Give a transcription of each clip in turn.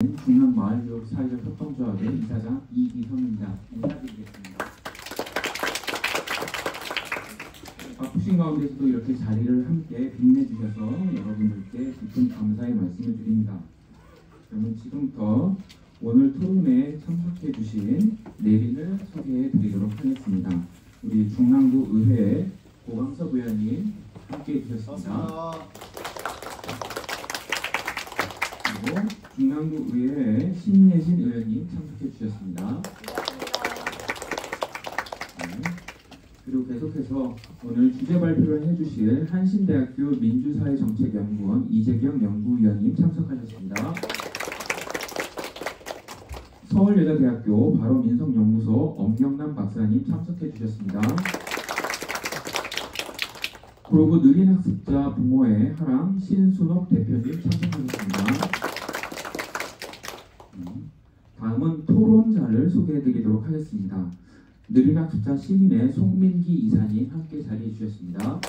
중앙마을교육 사회적 협동조합의 이사장 이기성입니다. 인사드리겠습니다. 바쁘신 가운데서도 이렇게 자리를 함께 빛내주셔서 여러분들께 깊은 감사의 말씀을 드립니다. 그러면 지금부터 오늘 토론에 참석해 주신 내빈을 소개해 드리도록 하겠습니다. 우리 중랑구 의회 고광섭 의원님 함께 해주셨습니다. 그리고 중랑구 의회 신예진 의원님 참석해 주셨습니다. 그리고 계속해서 오늘 주제 발표를 해주실 한신대학교 민주사회정책연구원 이재경 연구위원님 참석하셨습니다. 서울여자대학교 바로민성연구소 엄경남 박사님 참석해 주셨습니다. 그리고 느린학습자 부모의 하랑 신순옥 대표님 참석하셨습니다. 다음은 토론자를 소개해 드리도록 하겠습니다. 느린학습자 시민의 송민기 이사님 함께 자리해 주셨습니다.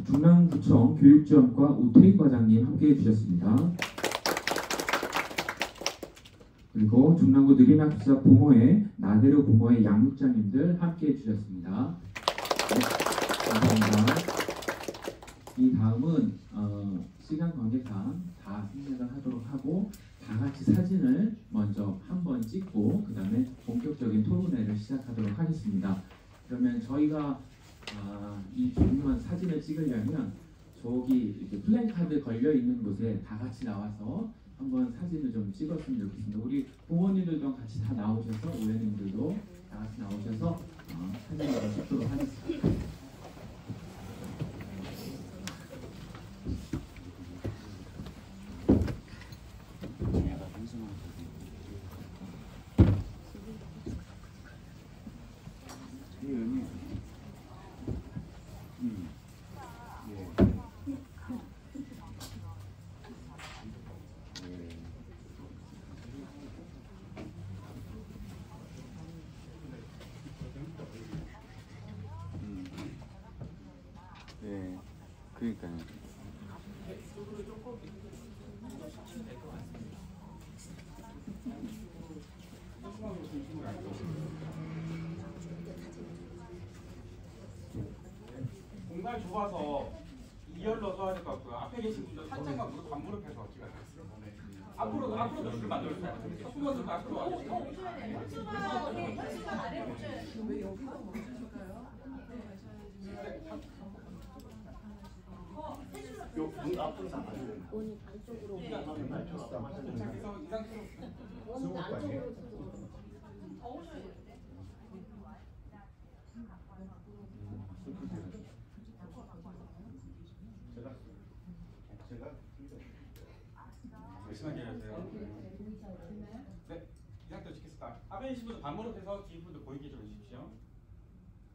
중랑구청 교육지원과 우태익 과장님 함께 해주셨습니다. 그리고 중랑구 느린학습자 부모의 나대로 부모의 양육자님들 함께 해주셨습니다. 네, 감사합니다. 이 다음은 시간 관계상 다 생략을 하도록 하고 다 같이 사진을 먼저 한번 찍고 그 다음에 본격적인 토론회를 시작하도록 하겠습니다. 그러면 저희가 이 중요한 사진을 찍으려면 저기 이렇게 플랜카드 걸려 있는 곳에 다 같이 나와서 한번 사진을 좀 찍었으면 좋겠습니다. 우리 부모님들도 같이 다 나오셔서 의원님들도 다 같이 나오셔서 사진을 찍도록 하겠습니다. 네, 그러니까요. 공간 좁아서 2열로 서야 될 것 같고요. 앞에 계신 분들 살짝만 무릎 반무릎해서 찍어야 돼요. 앞으로도 줄 만들어주세요. 숨어서 앞으로 와주시고. 문 앞으로 나가요. 오늘 안쪽으로 이 상태로 오늘 안쪽으로 열심히 하세요. 네, 이 상태로 찍겠습니다. 앞에 계신 분들 반무릎해서 뒤 분들 보이게 좀 해주십시오.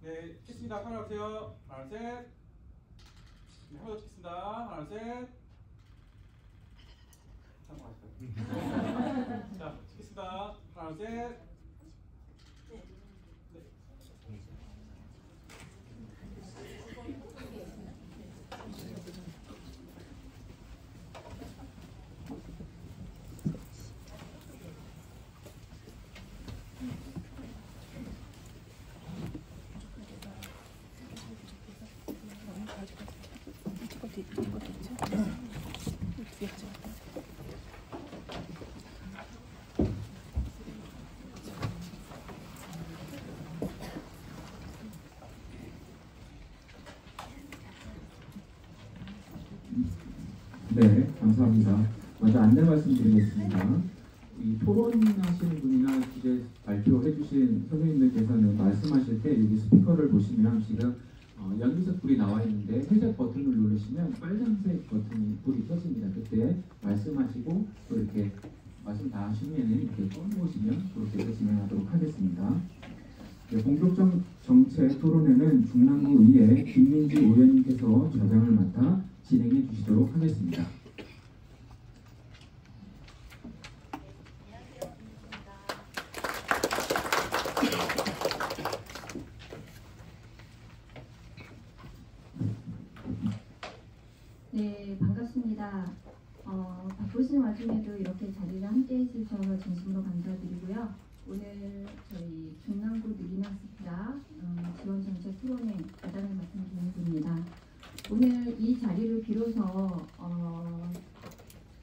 네, 찍습니다. 카메라 보세요. 하나, 셋. 네, 한번 더 찍겠습니다. 하나, 셋. 자, 찍겠습니다. 하나, 셋. 네, 감사합니다. 먼저 안내 말씀드리겠습니다. 이 토론하시는 분이나 주제 발표해 주신 선생님들께서는 말씀하실 때 여기 스피커를 보시면 지금 연두색 불이 나와 있는데 회색 버튼을 누르시면 빨간색 버튼이 불이 켜집니다. 그때 말씀하시고 또 이렇게 말씀 다 하시면 이렇게 꺼보시면 그렇게 해서 진행하도록 하겠습니다. 네, 본격적 정책 토론회는 중랑구 의회 김민지 의원님께서 좌장을 맡아 진행해 주시도록 하겠습니다. 네, 반갑습니다. 바쁘신 바쁘신 와중에도 이렇게 자리를 함께 해주셔서 진심으로 감사드리고요. 오늘 저희 중랑구 느린학습자 지원정책 토론회 가장을 맡은 김은수입니다. 오늘 이 자리를 빌어서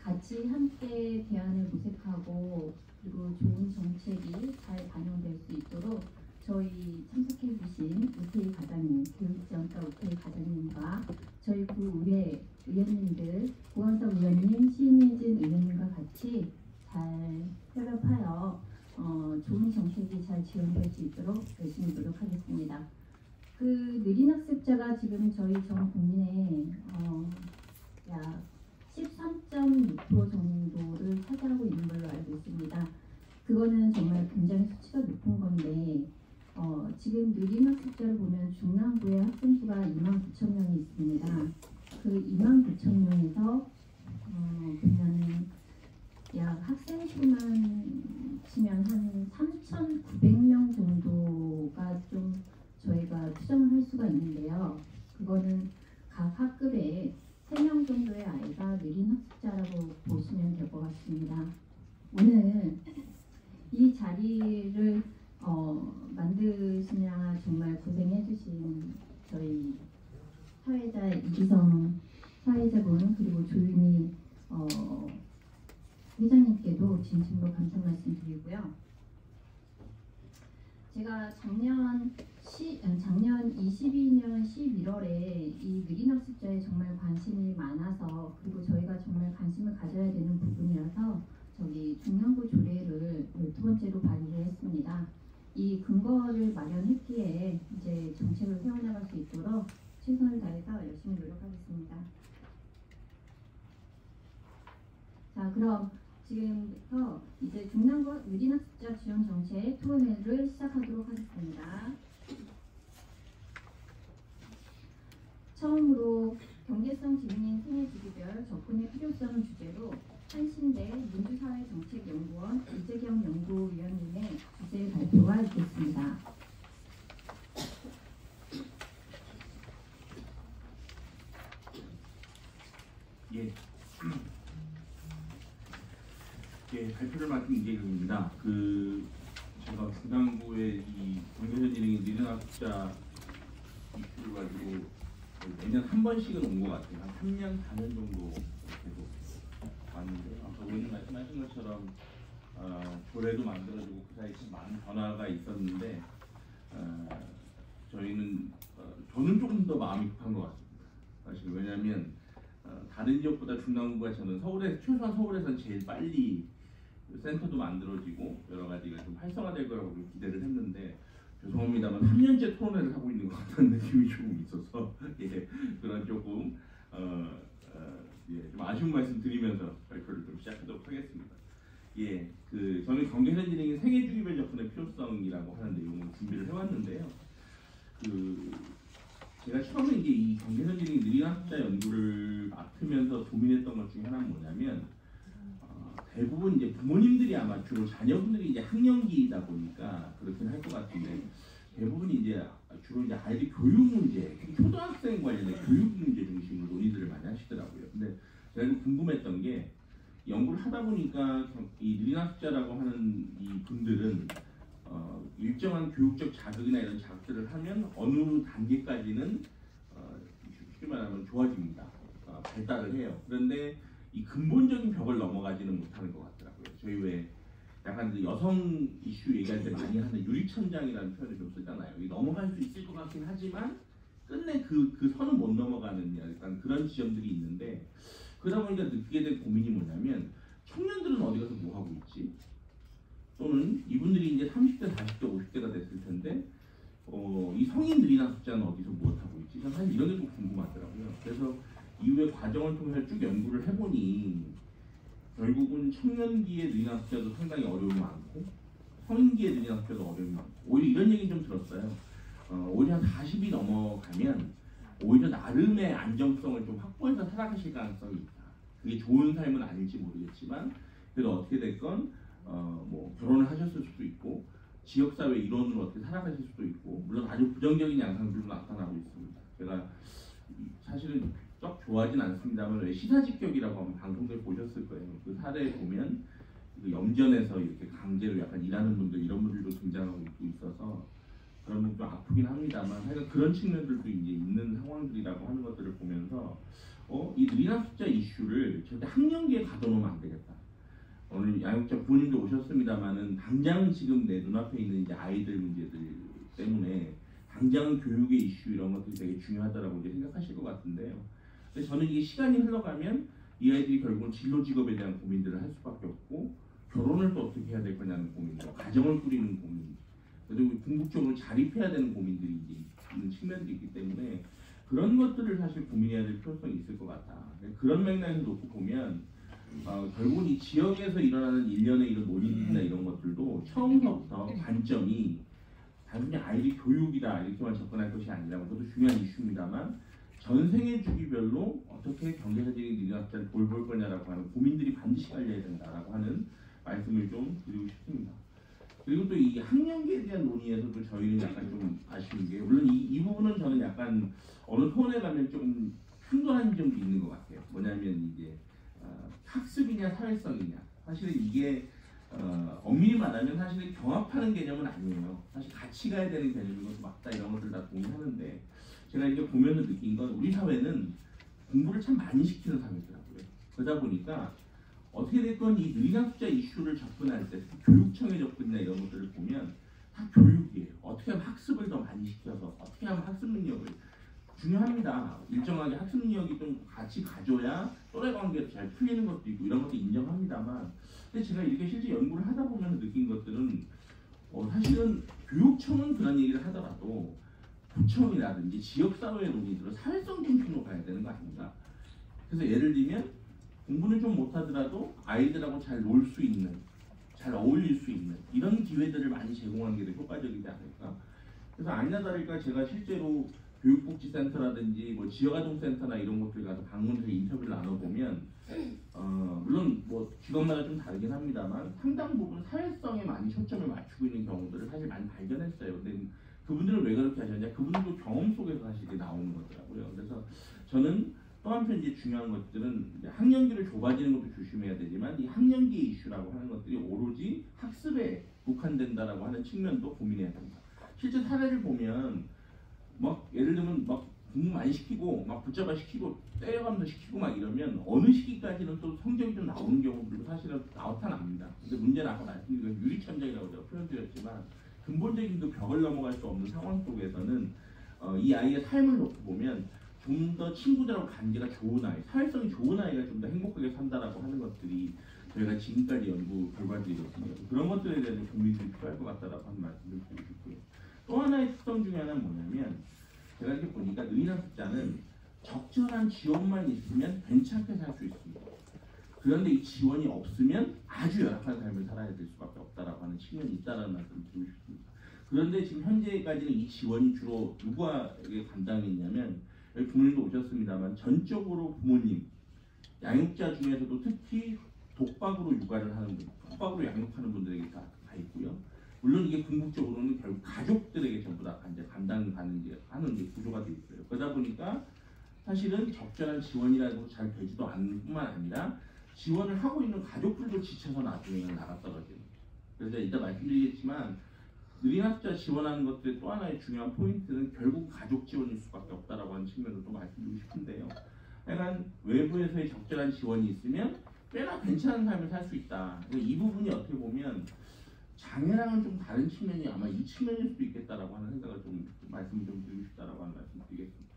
같이 함께 대안을 모색하고 그리고 좋은 정책이 잘 반영될 수 있도록 저희 참석해 주신 우태희 과장님, 교육지원과 우태희 과장님과 저희 구의회 의원님들, 고원석 의원님, 신희진 의원님과 같이 잘 협업하여 좋은 정책이 잘 지원될 수 있도록 열심히 노력하겠습니다. 그 느린 학습자가 지금 저희 전 국민의 약 13.6% 정도를 차지하고 있는 걸로 알고 있습니다. 그거는 정말 굉장히 수치가 높은 건데 지금 느린 학습자를 보면 중랑구의 학생 수가 29,000명이 있습니다. 그 29,000명에서 보면 약 학생 수만 치면 한 3,900명 정도가 좀 저희가 추정을 할 수가 있는데요. 그거는 각 학급에 3명 정도의 아이가 느린 학습자라고 보시면 될 것 같습니다. 오늘 이 자리를 만드시냐 정말 고생해주신 저희 사회자 이기성 사회자분 그리고 조윤희 회장님께도 진심으로 감사 말씀드리고요. 제가 작년 22년 11월에 이 느린 학습자에 정말 관심이 많아서 그리고 저희가 정말 관심을 가져야 되는 부분이라서 저기 중랑구 조례를 12번째로 발의를 했습니다. 이 근거를 마련했기에 이제 정책을 세워나갈 수 있도록 최선을 다해서 열심히 노력하겠습니다. 자, 그럼 지금부터 이제 중랑구 느린 학습자 지원 정책 토론회를 시작하도록 하겠습니다. 처음으로 경제성 지능인 생애 주기별 접근의 필요성 주제로 한신대 민주사회정책연구원 이재경 연구위원님의 주제 발표가 있겠습니다. 발표를 맡은 이재경입니다. 제가 중랑구의 이 경제적 지능인 느린 학습자 이슈를 가지고 매년 한 번씩은 온 것 같아요. 한 3년, 4년 정도 계속 왔는데요. 아까 오늘 말씀하신 것처럼 조례도 만들어지고 그 사이에 참 많은 변화가 있었는데 저는 조금 더 마음이 급한 것 같습니다. 사실 왜냐하면 다른 지역보다 중랑구가 저는 최소한 서울에서는 제일 빨리 센터도 만들어지고 여러 가지가 좀 활성화될 거라고 좀 기대를 했는데 죄송합니다만 3년째 토론회를 하고 있는 것 같다는 느낌이 조금 있어서 그런 조금 좀 아쉬운 말씀 드리면서 발표를 좀 시작하도록 하겠습니다. 저는 경제적 지능인 생애 주기별 접근의 필요성이라고 하는 내용을 준비를 해왔는데요. 제가 처음에 이제 이 경제적 지능 느린 학습자 연구를 맡으면서 고민했던 것 중에 하나는 뭐냐면 대부분 이제 부모님들이 아마 주로 자녀분들이 이제 학령기이다 보니까 그렇긴 할 것 같은데 대부분이 이제 주로 이제 아이들 교육 문제, 초등학생 관련된 교육 문제 중심으로 논의들을 많이 하시더라고요. 근데 제가 궁금했던 게 연구를 하다 보니까 이 느린 학습자라고 하는 이 분들은 일정한 교육적 자극이나 이런 자극들을 하면 어느 단계까지는 쉽게 말하면 좋아집니다. 발달을 해요. 그런데 이 근본적인 벽을 넘어가지는 못하는 것 같더라고요. 저희 왜 약간 여성 이슈 얘기할 때 많이 하는 유리천장이라는 표현을 좀 쓰잖아요. 넘어갈 수 있을 것 같긴 하지만 끝내 그 선을 못 넘어가는 약간 그런 지점들이 있는데 그러다 보니까 느끼게 된 고민이 뭐냐면 청년들은 어디 가서 뭐 하고 있지? 또는 이분들이 이제 30대, 40대, 50대가 됐을 텐데 이 성인 느린 학습자는 어디서 무엇 하고 있지? 저는 사실 이런 게 좀 궁금하더라고요. 그래서 이후에 과정을 통해서 쭉 연구를 해보니 결국은 청년기의 느린 학습자도 상당히 어려움이 많고 성인기의 느린 학습자도 어려움이 많고 오히려 이런 얘기 좀 들었어요. 오히려 한 40이 넘어가면 오히려 나름의 안정성을 좀 확보해서 살아가실 가능성이 있다. 그게 좋은 삶은 아닐지 모르겠지만 그래도 어떻게 됐건 뭐 결혼을 하셨을 수도 있고 지역사회 일원으로 어떻게 살아가실 수도 있고 물론 아주 부정적인 양상들도 나타나고 있습니다. 제가 사실은 썩 좋아하진 않습니다만 왜 시사직격이라고 하면 방송들 보셨을 거예요. 그 사례에 보면 그 염전에서 이렇게 강제로 약간 일하는 분들 이런 분들도 등장하고 있어서 그러면 좀 아프긴 합니다만 하여간 그런 측면들도 이제 있는 상황들이라고 하는 것들을 보면서 이 느린 학습자 이슈를 절대 학령기에 가둬놓으면 안 되겠다. 오늘 양육자 부모님도 오셨습니다만은 당장 지금 내 눈앞에 있는 이제 아이들 문제들 때문에 당장 교육의 이슈 이런 것들이 되게 중요하다라고 이제 생각하실 것 같은데요. 근데 저는 이게 시간이 흘러가면 이 아이들이 결국은 진로 직업에 대한 고민들을 할 수밖에 없고 결혼을 또 어떻게 해야 될 거냐는 고민들, 가정을 꾸리는 고민, 그리고 궁극적으로 자립해야 되는 고민들이 이제 있는 측면들이 있기 때문에 그런 것들을 사실 고민해야 될 필요성이 있을 것 같다. 그런 맥락에서 놓고 보면 결국은 이 지역에서 일어나는 일련의 이런 논의나 이런 것들도 처음부터 관점이 단순히 아이들 교육이다 이렇게만 접근할 것이 아니라 그것도 중요한 이슈입니다만 전 생애 주기별로 어떻게 경제사적인 느린 학습자를 돌볼 거냐라고 하는 고민들이 반드시 깔려야 된다라고 하는 말씀을 좀 드리고 싶습니다. 그리고 또 이 학령기에 대한 논의에서도 저희는 약간 좀 아쉬운 게 물론 이 부분은 저는 약간 어느 톤에 가면 조금 충돌하는 점도 있는 것 같아요. 뭐냐면 이제 학습이냐 사회성이냐 사실은 이게 엄밀히 말하면 사실은 경합하는 개념은 아니에요. 사실 같이 가야 되는 개념인 것도 맞다 이런 것들 다 동의하는데 제가 이게 보면서 느낀 건 우리 사회는 공부를 참 많이 시키는 사회더라고요. 그러다 보니까 어떻게 됐건 이 느린 학습자 이슈를 접근할 때 교육청의 접근이나 이런 것들을 보면 다 교육이에요. 어떻게 하면 학습을 더 많이 시켜서 어떻게 하면 학습 능력을 중요합니다. 일정하게 학습 능력이 좀 같이 가져야 또래 관계도 잘 풀리는 것도 있고 이런 것도 인정합니다만 근데 제가 이렇게 실제 연구를 하다 보면서 느낀 것들은 사실은 교육청은 그런 얘기를 하더라도 구청이라든지 지역사회의 논의들은 사회성 중심으로 가야 되는 거 아닌가. 그래서 예를 들면 공부는 좀 못하더라도 아이들하고 잘 놀 수 있는, 잘 어울릴 수 있는 이런 기회들을 많이 제공하는 게 더 효과적이지 않을까. 그래서 아니나 다를까 제가 실제로 교육복지센터라든지 뭐 지역아동센터나 이런 곳들 가서 방문해서 인터뷰를 나눠보면 물론 뭐 직업마다 좀 다르긴 합니다만 상당 부분 사회성에 많이 초점을 맞추고 있는 경우들을 사실 많이 발견했어요. 근데 그분들은 왜 그렇게 하셨냐? 그분들도 경험 속에서 사실 이게 나오는 거더라고요. 그래서 저는 또 한편 이제 중요한 것들은 이제 학령기를 좁아지는 것도 조심해야 되지만 이 학령기 이슈라고 하는 것들이 오로지 학습에 국한된다라고 하는 측면도 고민해야 됩니다. 실제 사례를 보면 막 예를 들면 막 공부 많이 시키고 막 붙잡아 시키고 때려가면서 시키고 막 이러면 어느 시기까지는 또 성적이 좀 나오는 경우들도 사실은 나타납니다. 근데 문제는 아까 말씀드린 건 유리천장이라고 제가 표현드렸지만 근본적인 그 벽을 넘어갈 수 없는 상황 속에서는 이 아이의 삶을 놓고 보면 좀 더 친구들하고 관계가 좋은 아이, 사회성이 좋은 아이가 좀 더 행복하게 산다라고 하는 것들이 저희가 지금까지 연구 결과들이거든요. 그런 것들에 대한 고민이 필요할 것 같다라고 하는 말씀을 드리고 싶고요. 또 하나의 특성 중에 하나는 뭐냐면 제가 이렇게 보니까 느린 학습자는 적절한 지원만 있으면 괜찮게 살 수 있습니다. 그런데 이 지원이 없으면 아주 열악한 삶을 살아야 될 수밖에 없다라고 하는 측면이 있다는 말씀을 드리고 싶습니다. 그런데 지금 현재까지는 이 지원이 주로 누구에게 담당했냐면 여기 부모님도 오셨습니다만 전적으로 부모님, 양육자 중에서도 특히 독박으로 육아를 하는 분, 독박으로 양육하는 분들에게 다 있고요. 물론 이게 궁극적으로는 결국 가족들에게 전부 다 이제 감당하는 하는 구조가 돼 있어요. 그러다 보니까 사실은 적절한 지원이라는 것도 잘 되지도 않는 뿐만 아니라 지원을 하고 있는 가족들도 지쳐서 나중에는 나가 떨어지는. 그래서 이따 말씀드리겠지만 느린 학습자 지원하는 것들의 또 하나의 중요한 포인트는 결국 가족 지원일 수밖에 없다라고 하는 측면을 또 말씀드리고 싶은데요. 약간 외부에서의 적절한 지원이 있으면 꽤나 괜찮은 삶을 살 수 있다. 이 부분이 어떻게 보면 장애랑은 좀 다른 측면이 아마 이 측면일 수도 있겠다라고 하는 생각을 좀 말씀을 좀 드리고 싶다라고 하는 말씀 드리겠습니다.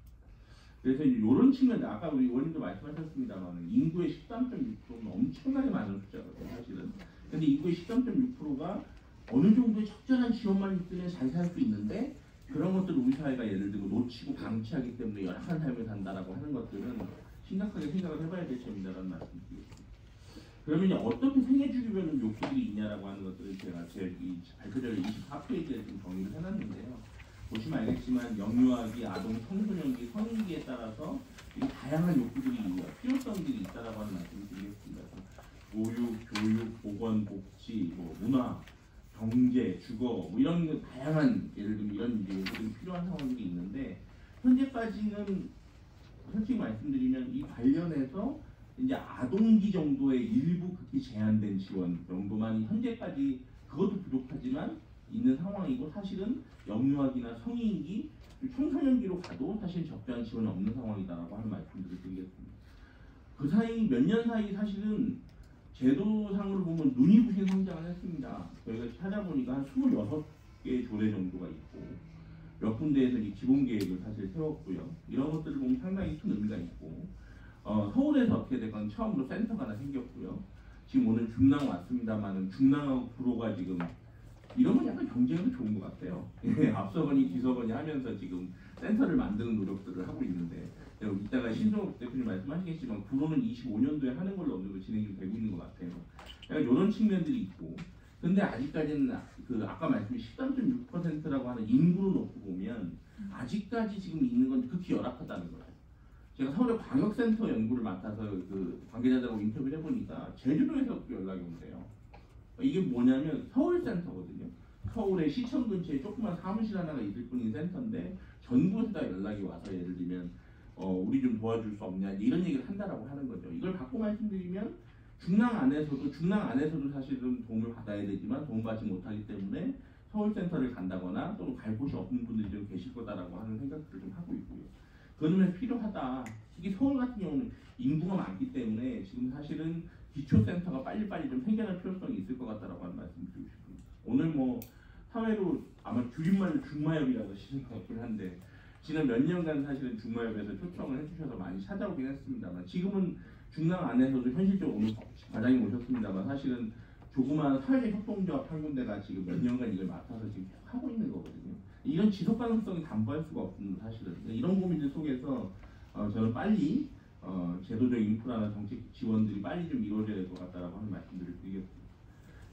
그래서 이런 측면, 아까 우리 의원님도 말씀하셨습니다만 인구의 13.6%는 엄청나게 많은 숫자거든요, 사실은. 근데 인구의 13.6%가 어느 정도의 적절한 지원만 있으면 잘 살 수 있는데 그런 것들을 우리 사회가 예를 들고 놓치고 방치하기 때문에 열악한 삶을 산다라고 하는 것들은 심각하게 생각을 해봐야 될 점이다라는 말씀드리겠습니다. 그러면 어떻게 생애 주기별로 욕구들이 있냐라고 하는 것들을 제가 제 발표자료 24페이지에 좀 정리를 해놨는데요. 보시면 알겠지만 영유아기, 아동, 청소년기, 성인기에 따라서 다양한 욕구들이 필요성들이 있다라고 하는 말씀을 드리겠습니다. 보육, 교육, 보건, 복지, 문화, 경제, 주거 이런 다양한 예를 들면 이런 요구들이 필요한 상황들이 있는데 현재까지는 솔직히 말씀드리면 이 관련해서 이제 아동기 정도의 일부 극히 제한된 지원 정도만 현재까지 그것도 부족하지만 있는 상황이고 사실은 영유아기나 성인기, 청소년기로 가도 사실 적절한 지원이 없는 상황이다라고 하는 말씀들을 드리겠습니다. 그 사이 몇 년 사이 사실은 제도상으로 보면 눈이 부신 성장을 했습니다. 저희가 찾아보니까 한 26개 조례 정도가 있고 몇 군데에서 이 기본 계획을 사실 세웠고요. 이런 것들을 보면 상당히 큰 의미가 있고 서울에서 어떻게 됐건 처음으로 센터가 하나 생겼고요. 지금 오늘 중랑 왔습니다만은 중랑하고 구로가 지금 이러면 약간 경쟁도 좋은 것 같아요. 앞서거니 뒤서거니 하면서 지금 센터를 만드는 노력들을 하고 있는데 이따가 신종욱 대표님 말씀하시겠지만 구로는 25년도에 하는 걸로 어느 정도 진행이 되고 있는 것 같아요. 그러니까 이런 측면들이 있고 근데 아직까지는 그 아까 말씀드린 13.6%라고 하는 인구로 놓고 보면 아직까지 지금 있는 건 극히 열악하다는 거예요. 제가 서울의 광역센터 연구를 맡아서 그 관계자들하고 인터뷰를 해보니까 제주도에서 연락이 온대요. 이게 뭐냐면 서울센터거든요. 서울의 시청 근처에 조그만 사무실 하나가 있을 뿐인 센터인데 전국에서 다 연락이 와서 예를 들면 우리 좀 도와줄 수 없냐 이런 얘기를 한다라고 하는 거죠. 이걸 받고 말씀드리면 중랑 안에서도 사실은 도움을 받아야 되지만 도움받지 못하기 때문에 서울센터를 간다거나 또는 갈 곳이 없는 분들이 좀 계실 거다라고 하는 생각들을 좀 하고 있고요. 그러면 필요하다. 특히 서울 같은 경우는 인구가 많기 때문에 지금 사실은 기초센터가 빨리빨리 좀 생겨날 필요성이 있을 것 같다라고 하는 말씀 드리고 싶습니다. 오늘 뭐 사회로 아마 줄임말로 중마협이라고 하시는 것 같긴 한데 지난 몇 년간 사실은 중마협에서 초청을 해주셔서 많이 찾아오긴 했습니다만 지금은 중랑 안에서도 현실적으로 오늘 과장님 오셨습니다만 사실은 조그마한 사회적 협동조합 한 군데가 지금 몇 년간 이걸 맡아서 지금 하고 있는 거거든요. 이런 지속 가능성이 담보할 수가 없는 사실은 이런 고민들 속에서 저는 빨리 제도적 인프라나 정책 지원들이 빨리 좀 이루어져야 될 것 같다라고 하는 말씀들을 드리겠습니다.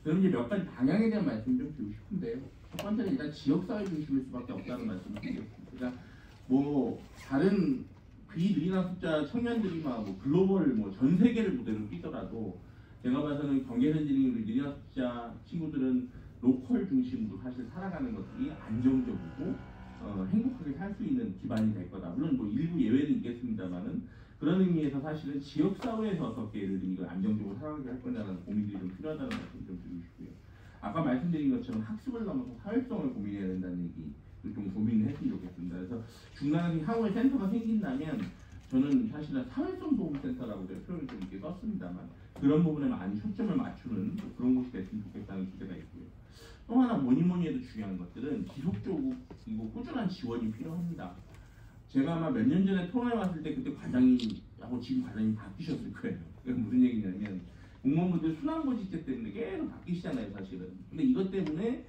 그럼 이제 몇 가지 방향에 대한 말씀 좀 드리고 싶은데요. 첫 번째는 일단 지역사회 중심일 수밖에 없다는 말씀을 드리겠습니다. 그러니까 뭐 다른 비느리나 숫자 청년들이 막 뭐 글로벌 뭐 전 세계를 무대로 뛰더라도 제가 봐서는 경계선진이 우리 느리나 숫자 친구들은 로컬 중심으로 사실 살아가는 것들이 안정적이고 행복하게 살 수 있는 기반이 될 거다. 물론 뭐 일부 예외는 있겠습니다만은 그런 의미에서 사실은 지역 사회에서 어떻게 예를 들면 이걸 안정적으로 살아가게 할 거냐는 고민들이 좀 필요하다는 말씀 좀 드리고 싶고요. 아까 말씀드린 것처럼 학습을 넘어서 사회성을 고민해야 된다는 얘기 좀 고민을 했으면 좋겠습니다. 그래서 중랑이 향후에 센터가 생긴다면 저는 사실은 사회성 도움센터라고 제가 표현을 좀 이렇게 썼습니다만 그런 부분에 많이 초점을 맞추는 그런 곳이 됐으면 좋겠다는 기대가 있고요. 또 하나 뭐니 해도 중요한 것들은 지속적이고 꾸준한 지원이 필요합니다. 제가 아마 몇 년 전에 토론회 왔을 때 그때 과장님하고 지금 과장님 바뀌셨을 거예요. 그게 무슨 얘기냐면 공무원분들 순환고지제 때문에 계속 바뀌시잖아요 사실은. 근데 이것 때문에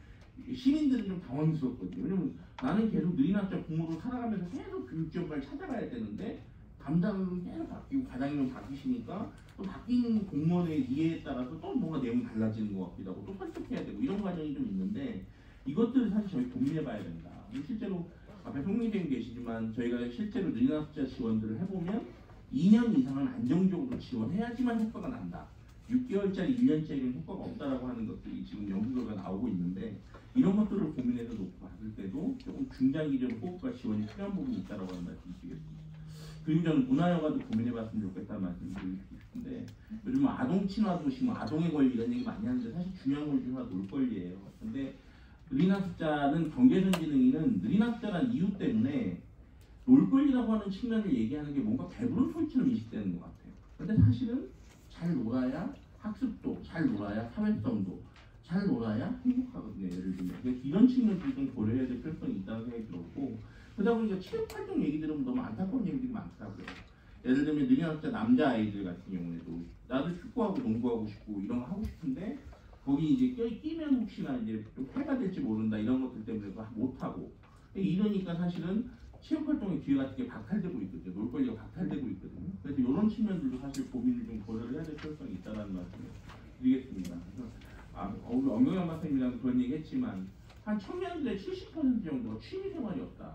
시민들은 좀 당황스럽거든요. 왜냐면 나는 계속 느리나짜 공무로 살아가면서 계속 교육지원과를 찾아가야 되는데 담당은 계속 바뀌고 과장님은 바뀌시니까 또 바뀐 공무원의 이해에 따라서 또 뭔가 내용이 달라지는 것 같기도 하고 또 설득해야 되고 이런 과정이 좀 있는데 이것들을 사실 저희 고민해봐야 된다. 실제로 앞에 송민생 계시지만 저희가 실제로 느리나 숫자 지원들을 해보면 2년 이상은 안정적으로 지원해야지만 효과가 난다. 6개월짜리 1년짜리는 효과가 없다라고 하는 것들이 지금 연구 결과가 나오고 있는데 이런 것들을 고민해서 놓고 봤을 때도 조금 중장기적 호흡과 지원이 필요한 부분이 있다라고 하는 말씀 드리겠습니다. 그리고 저는 문화여가도 고민해봤으면 좋겠다는 말씀 드리고 싶은데 요즘 아동 친화 도시, 아동의 권리 이런 얘기 많이 하는데 사실 중요한 건 중에 하나 놀 권리예요. 근데 느리나 숫자는 경계선진흥위는 느리나 숫자라는 이유 때문에 놀 권리라고 하는 측면을 얘기하는 게 뭔가 배부른 소리처럼 인식되는 것 같아요. 근데 사실은 잘 놀아야 학습도, 잘 놀아야 사회성도, 잘 놀아야 행복하거든요. 예를 들면. 그래서 이런 측면들이 좀 고려해야 될 필요성이 있다는 생각이 들었고 그러다 보니까 체육활동 얘기 들으면 너무 안타까운 얘기들이 많더라고요. 예를 들면 느리나 숫자 남자 아이들 같은 경우에도 나도 축구하고 농구하고 싶고 이런 거 하고 싶은데 거기 이제 끼면 혹시나 이제 좀 해가 될지 모른다 이런 것들 때문에 못하고 이러니까 사실은 체육활동의 기회 같은 게 박탈되고 있거든요. 놀 권리가 박탈되고 있거든요. 그래서 이런 측면들도 사실 고민을 좀 고려를 해야 될 필요성이 있다는 말씀을 드리겠습니다. 그래서 우리 엄경영 박사님이랑 그런 얘기 했지만 한 청년들의 70% 정도가 취미생활이 없다.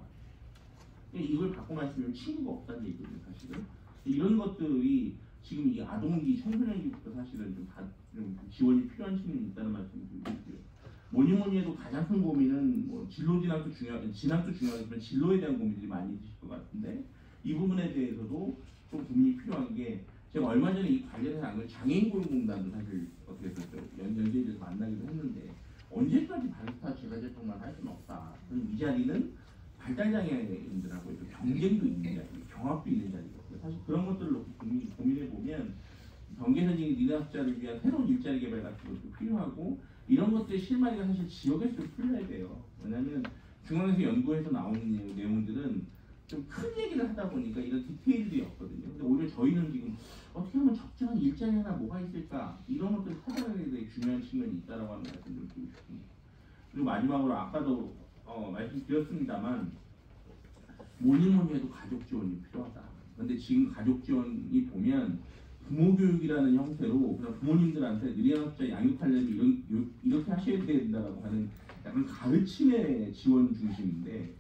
이걸 갖고 말씀드리면 친구가 없다는 얘기거든요. 사실은 이런 것들이 지금 이 아동기, 청소년기부터 사실은 좀 지원이 필요한 측면이 있다는 말씀을 드리고 있고요. 뭐니 해도 가장 큰 고민은 뭐 진로 진학도 중요하지만 진로에 대한 고민들이 많이 있으실 것 같은데 이 부분에 대해서도 좀 고민이 필요한 게 제가 얼마 전에 이 관련해서 안 장애인 고용공단도 사실 어떻게 했었죠. 연계에 대해서 만나기도 했는데 언제까지 바리스타 제과제품만 할 수는 없다. 그럼 이 자리는 발달장애인들하고 경쟁도 있는 자리, 경합도 있는 자리거든요. 사실 그런 것들을 놓고 고민해 보면 경계선진 리더학자를 위한 새로운 일자리 개발 같은 것도 필요하고 이런 것들의 실마리가 사실 지역에서 풀려야 돼요. 왜냐하면 중앙에서 연구해서 나오는 내용들은 좀 큰 얘기를 하다 보니까 이런 디테일들이 없거든요. 근데 오히려 저희는 지금 어떻게 하면 적절한 일자리 하나 뭐가 있을까 이런 것들 찾아가는 데 중요한 측면이 있다라고 하는 말씀을 드리고 싶습니다. 그리고 마지막으로 아까도 말씀드렸습니다만 뭐니 해도 가족 지원이 필요하다. 근데 지금 가족 지원이 보면 부모 교육이라는 형태로 그냥 부모님들한테 느리학자 양육하려면 이렇게 하셔야 된다라고 하는 약간 가르침의 지원 중심인데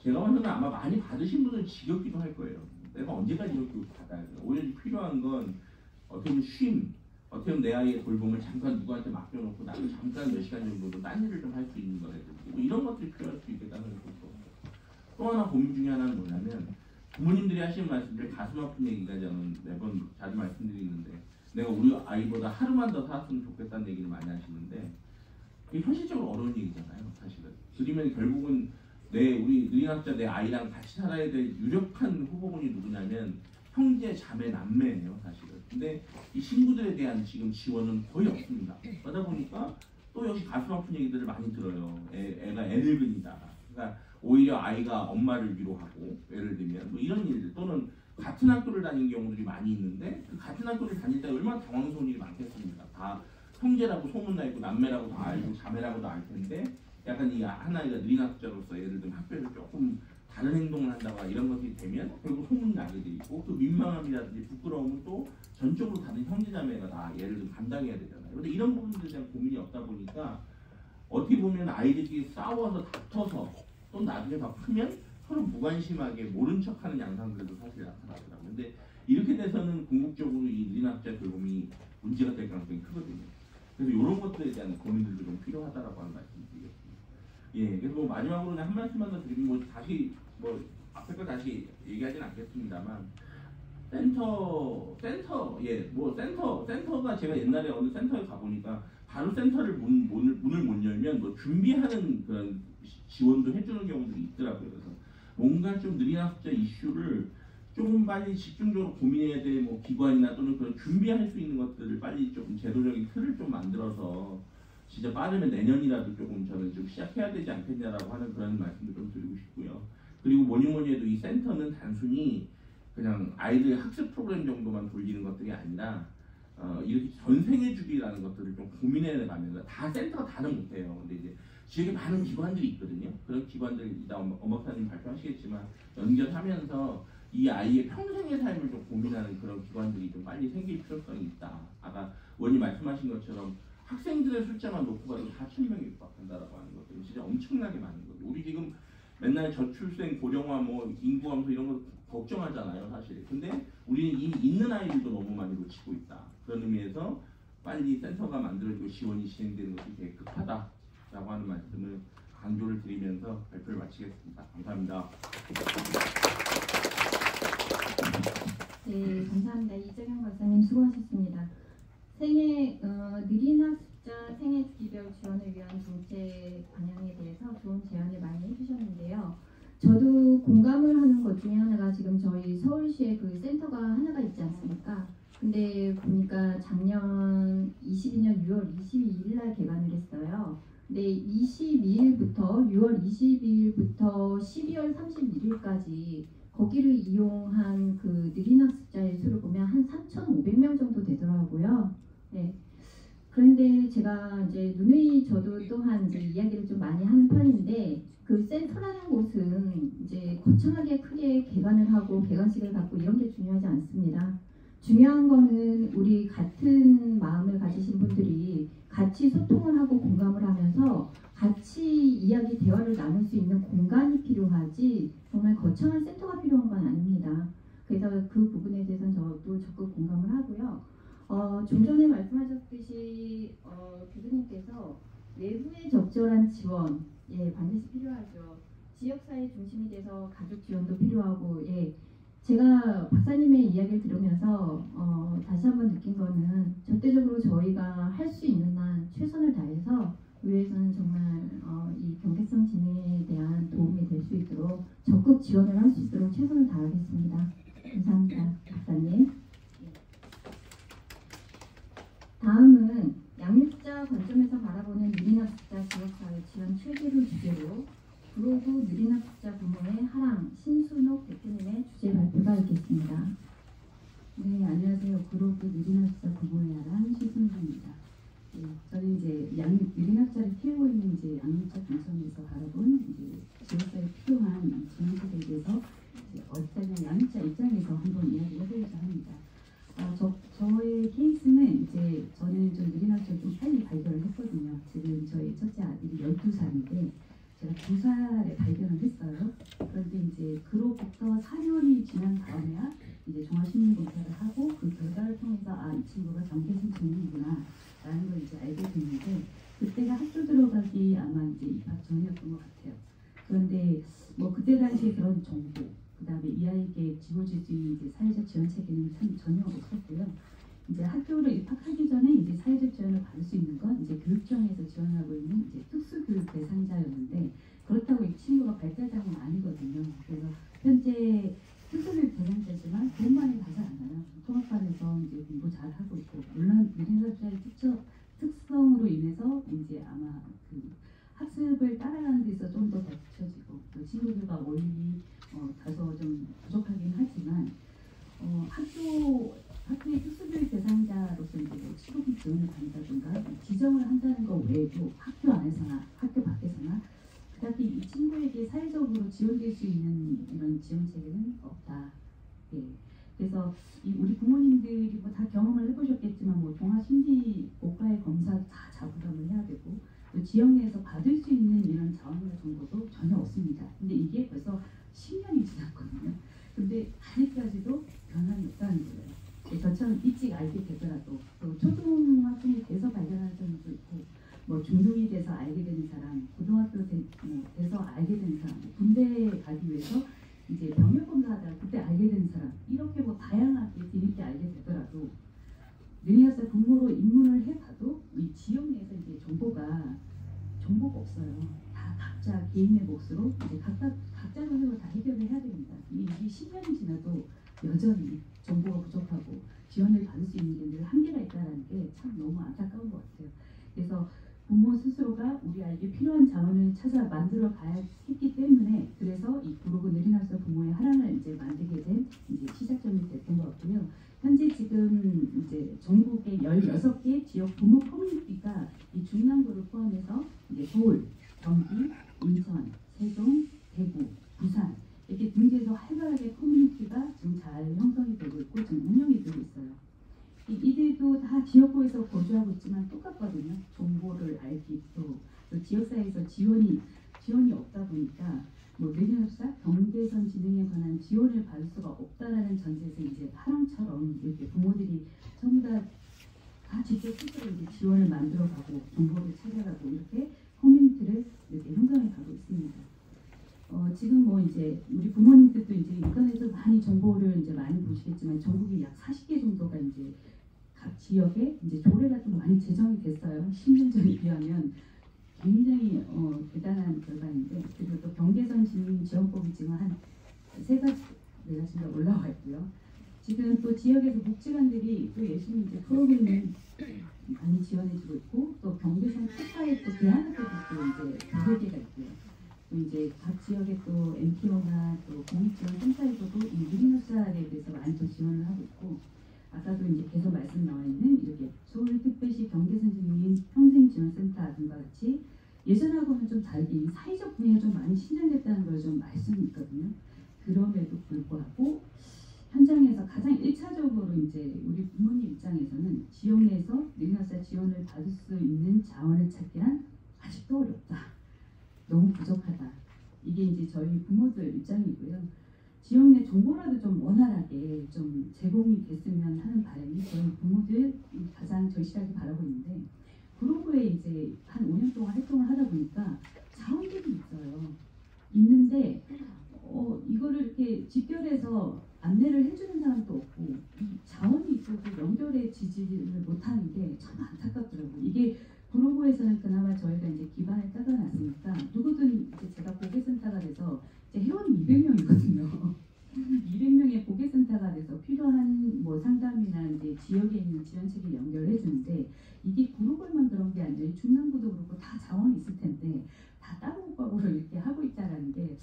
제가 봐서는 아마 많이 받으신 분들은 지겹기도 할 거예요. 내가 언제까지 이렇게 받아야 돼? 오히려 필요한 건 어떻게 보면 쉼, 어떻게 보면 내 아이의 돌봄을 잠깐 누구한테 맡겨놓고 나도 잠깐 몇 시간 정도 딴 일을 좀 할 수 있는 거라든지 뭐 이런 것들이 필요할 수 있겠다는 생각도 또 하나 고민 중에 하나는 뭐냐면 부모님들이 하시는 말씀들 가슴 아픈 얘기가 저는 매번 자주 말씀드리는데 내가 우리 아이보다 하루만 더 살았으면 좋겠다는 얘기를 많이 하시는데 이게 현실적으로 어려운 얘기잖아요. 사실은 그러면 결국은 우리 느린학자 내 아이랑 같이 살아야 될 유력한 후보군이 누구냐면 형제, 자매, 남매예요. 사실은. 근데 이 친구들에 대한 지금 지원은 거의 없습니다. 그러다 보니까 또 역시 가슴 아픈 얘기들을 많이 들어요. 애가 애늙은이다. 그러니까 오히려 아이가 엄마를 위로하고 예를 들면 뭐 이런 일들 또는 같은 학교를 다니는 경우들이 많이 있는데 그 같은 학교를 다닐 때 얼마나 당황스러운 일이 많겠습니까? 다 형제라고 소문나 있고 남매라고 다 알고 자매라고도 알 텐데 약간 이 하나이가 느린 학자로서 예를 들면 학교에서 조금 다른 행동을 한다거나 이런 것들이 되면 결국 소문나게 돼 있고 그 민망함이라든지 부끄러움은 또 전적으로 다른 형제자매가 다 예를 들면 감당해야 되잖아요. 근데 이런 부분들에 대한 고민이 없다 보니까 어떻게 보면 아이들끼리 싸워서 다퉈서 또 나중에 더 크면 서로 무관심하게 모른 척하는 양상들도 사실 나타나더라고요. 근데 이렇게 돼서는 궁극적으로 이 느린 학자 돌봄이 문제가 될 가능성이 크거든요. 그래서 이런 것들에 대한 고민들도 좀 필요하다라고 하는 말씀드리겠습니다. 예, 그래서 뭐 마지막으로 한 말씀만 더 드리면 뭐 다시 뭐 앞에 거 다시 얘기하진 않겠습니다만 센터가 제가 옛날에 어느 센터에 가보니까 바로 센터를 문을 못 열면 뭐 준비하는 그런 지원도 해주는 경우들이 있더라고요. 그래서 뭔가 좀 느린 학자 이슈를 조금 빨리 집중적으로 고민해야 될 뭐 기관이나 또는 그런 준비할 수 있는 것들을 빨리 좀 제도적인 틀을 좀 만들어서 진짜 빠르면 내년이라도 조금 저는 좀 시작해야 되지 않겠냐라고 하는 그런 말씀도 좀 드리고 싶고요. 그리고 뭐니 해도 이 센터는 단순히 그냥 아이들의 학습 프로그램 정도만 돌리는 것들이 아니라 이렇게 전생해주기라는 것들을 좀 고민해 나가면서 다 센터가 다는 못해요. 근데 이제 지역에 많은 기관들이 있거든요. 그런 기관들 이따 엄박사님 발표하시겠지만 연결하면서 이 아이의 평생의 삶을 좀 고민하는 그런 기관들이 좀 빨리 생길 필요성이 있다. 아까 의원님 말씀하신 것처럼 학생들의 숫자만 놓고 봐도 4,000명이 육박한다라고 하는 것들은 진짜 엄청나게 많은 거죠. 우리 지금 맨날 저출생, 고령화, 뭐 인구 감소 이런 거 걱정하잖아요, 사실. 근데 우리는 이미 있는 아이들도 너무 많이 놓치고 있다. 그런 의미에서 빨리 센터가 만들어지고 지원이 진행되는 것이 되게 급하다라고 하는 말씀을 강조를 드리면서 발표를 마치겠습니다. 감사합니다. 네, 감사합니다. 이재경 박사님 수고하셨습니다. 느린 학습자 생애 주기별 지원을 위한 정책 방향에 대해서 좋은 제안을 많이 해주셨는데요. 저도 공감을 하는 것 중에 하나가 지금 저희 서울시에 그 센터가 하나가 있지 않습니까? 근데 보니까 작년 22년 6월 22일 날 개관을 했어요. 근데 22일부터 6월 22일부터 12월 31일까지 거기를 이용한 그 느린 학습자의 수를 보면 한 3,500명 정도 되더라고요. 네. 그런데 제가 이제 누누이 저도 또한 이제 이야기를 좀 많이 하는 편인데 그 센터라는 곳은 이제 거창하게 크게 개관을 하고 개관식을 갖고 이런 게 중요하지 않습니다. 중요한 거는 우리 같은 마음을 가지신 분들이 같이 소통을 하고 공감을 하면서 같이 이야기 대화를 나눌 수 있는 공간이 필요하지 정말 거창한 센터가 필요한 건 아닙니다. 그래서 그 부분에 대해서는 저도 적극 공감을 하고요. 좀 전에 말씀하셨듯이 교수님께서 외부의 적절한 지원 반드시 필요하죠. 지역사회 중심이 돼서 가족 지원도 필요하고 제가 박사님의 이야기를 들으면서 다시 한번 느낀 거는 절대적으로 저희가 할 수 있는 한 최선을 다해서 의회에서는 정말 이 경계성 진행에 대한 도움이 될 수 있도록 적극 지원을 할 수 있도록 최선을 다하겠습니다. 감사합니다, 박사님. 다음은 양육자 관점에서 바라보는 느린학습자 지역사회 지원 체계를 주제로 브로그 느린학습자 부모의 하랑 신순옥 대표님의 주제 발표가 있겠습니다. 네, 안녕하세요. 브로그 느린학습자 부모의 하랑 신순옥입니다. 네, 저는 이제 느린학자를 키우고 있는 이제 양육자 관점에서 바라본 이제 지역사회에 필요한 지원책에 대해서 어쨌든 양육자 입장에서 한번 이야기를 해보려고 합니다. 저의 케이스는 이제 저는 좀 느린학자를 좀 빨리 발견을 했거든요. 지금 저희 첫째 아들이 12살인데 제가 2살에 발견을 했어요. 그런데 이제 그로부터 4년이 지난 다음에야 이제 종합심리검사를 하고 그 결과를 통해서 이 친구가 경계성 증후이구나 라는 걸 이제 알게 됐는데 그때가 학교 들어가기 아마 이제 입학 전이었던 것 같아요. 그런데 뭐 그때 당시에 그런 정보 그 다음에 이 아이에게 지워질 수 있는 이제 사회적 지원 체계는 전혀 없었고요. 이제 학교를 입학하기 전에 이제 사회적 지원을 받을 수 있는 건 이제 교육청에서 지원하고 있는 이제 특수교육 대상자였는데 그렇다고 이 친구가 발달장애는 아니거든요. 그래서 현재 특수교육 대상자지만 돈 많이 가지 않아요. 통합반에서 이제 공부 잘 하고 있고 물론 느린학습자의 특성으로 인해서 이제 아마 그 학습을 따라가는 데서 좀 더 뒤처지고 또 친구들과 원리 다소 좀 부족하긴 하지만 학교의 특수교육 대상자로서 이제 뭐 치료비 지원을 받는다든가 지정을 한다는 것 외에도 학교 안에서나 학교 밖에서나 그다지 이 친구에게 사회적으로 지원될 수 있는 이런 지원 체계는 없다. 예. 그래서 우리 부모님들이 뭐 다 경험을 해보셨겠지만 뭐 종합심리 고가의 검사도 다 자부담을 해야 되고 또 지역 내에서 받을 수 있는 이런 자원과 정보도 전혀 없습니다. 근데 이게 벌써 10년이 지났거든요. 근데 아직까지도 변함이 없다는 거예요. 저처럼 일찍 알게 되더라도 또 초등학생이 돼서 발견하는 사람도 있고 뭐 중등이 돼서 알게 되는 사람, 고등학교 돼서 알게 되는 사람, 군대 가기 위해서 이제 병역 검사하다가 그때 알게 되는 사람 이렇게 뭐 다양하게 뒤늦게 알게 되더라도 느린학습자 부모로 입문을 해봐도 이 지역 내에서 이제 정보가 없어요. 다 각자 개인의 몫으로 이제 각자 선택으로 다 해결을 해야 됩니다. 이게 10년이 지나도 여전히 정보가 부족하고 지원을 받을 수 있는 게 늘 한계가 있다는 게 참 너무 안타까운 것 같아요. 그래서 부모 스스로가 우리 아이에게 필요한 자원을 찾아 만들어 가야 했기 때문에 그래서 이 브로그 느린학습자 부모의 하랑을 이제 만들게 된 이제 시작점이 됐던 것 같고요. 현재 지금 이제 전국의 16개 지역 부모 커뮤니티가 이 중남구를 포함해서 이제 서울, 경기, 인천, 세종, 대구, 부산 이렇게 등지에서 활발하게 커뮤니티가 지금 잘 형성이 되고 있고 지금 운영이 되고 있어요. 이들도 다 지역구에서 거주하고 있지만 똑같거든요. 정보를 알기 또 지역사회에서 지원이 없다 보니까 뭐 느린학습자 경계선 진행에 관한 지원을 받을 수가 없다라는 전제에서 이제 하랑처럼 이렇게 부모들이 전부 다 직접 스스로 이제 지원을 만들어가고 정보를 찾아가고 이렇게 커뮤니티를 이렇게 형성해 가고 있습니다. 지금 뭐 이제 우리 부모님들도 이제 인터넷에서 많이 정보를 이제 많이 보시겠지만 전국에 약 40개 정도가 이제 각 지역에 이제 조례가 좀 많이 제정이 됐어요. 10년 전에 비하면 굉장히 대단한 결과인데 그리고 또 경계선 진행 지원법이 지금 한 3가지가 올라와 있고요. 지금 또 지역에서 복지관들이 또 열심히 이제 프로그램을 많이 지원해주고 있고 또 경계선 특화에 또 대안학교도 또 이제 2개가 있고요. 또 이제 각 지역의 또 NPO나 또 공익지원센터에서도 이 느린학습자에 대해서 많이 또 지원을 하고 있고 아까도 이제 계속 말씀 나와 있는 이렇게 서울특별시 경계선진민 평생지원센터 등과 같이 예전하고는 좀 다르게 사회적 분야가 좀 많이 신장됐다는 걸 좀 말씀이 있거든요. 그럼에도 불구하고 현장에서 가장 1차적으로 이제 우리 부모님 입장에서는 지역 내에서 느린학습자 지원을 받을 수 있는 자원을 찾기란 아직도 어렵다. 너무 부족하다. 이게 이제 저희 부모들 입장이고요. 지역 내 정보라도 좀 원활하게 좀 제공이 됐으면 하는 바람이 저희 부모들 가장 절실하게 바라고 있는데 브로그에 이제 한 5년 동안 활동을 하다 보니까 자원들이 있어요. 있는데 이거를 이렇게 집결해서 안내 지지를 못하는 게 참 안타깝더라고요. 이게 구로구에서는 그나마 저희가 이제 기반을 따가놨으니까 누구든 이제 제가 보게센터가 돼서 이제 회원이 200명이거든요. 200명의 보게센터가 돼서 필요한 뭐 상담이나 이제 지역에 있는 지원책을 연결해 주는데 이게 구로구만 그런 게 아니라 중남부도 그렇고 다 자원이 있을 텐데 다 따로따로 이렇게 하고 있다라는 게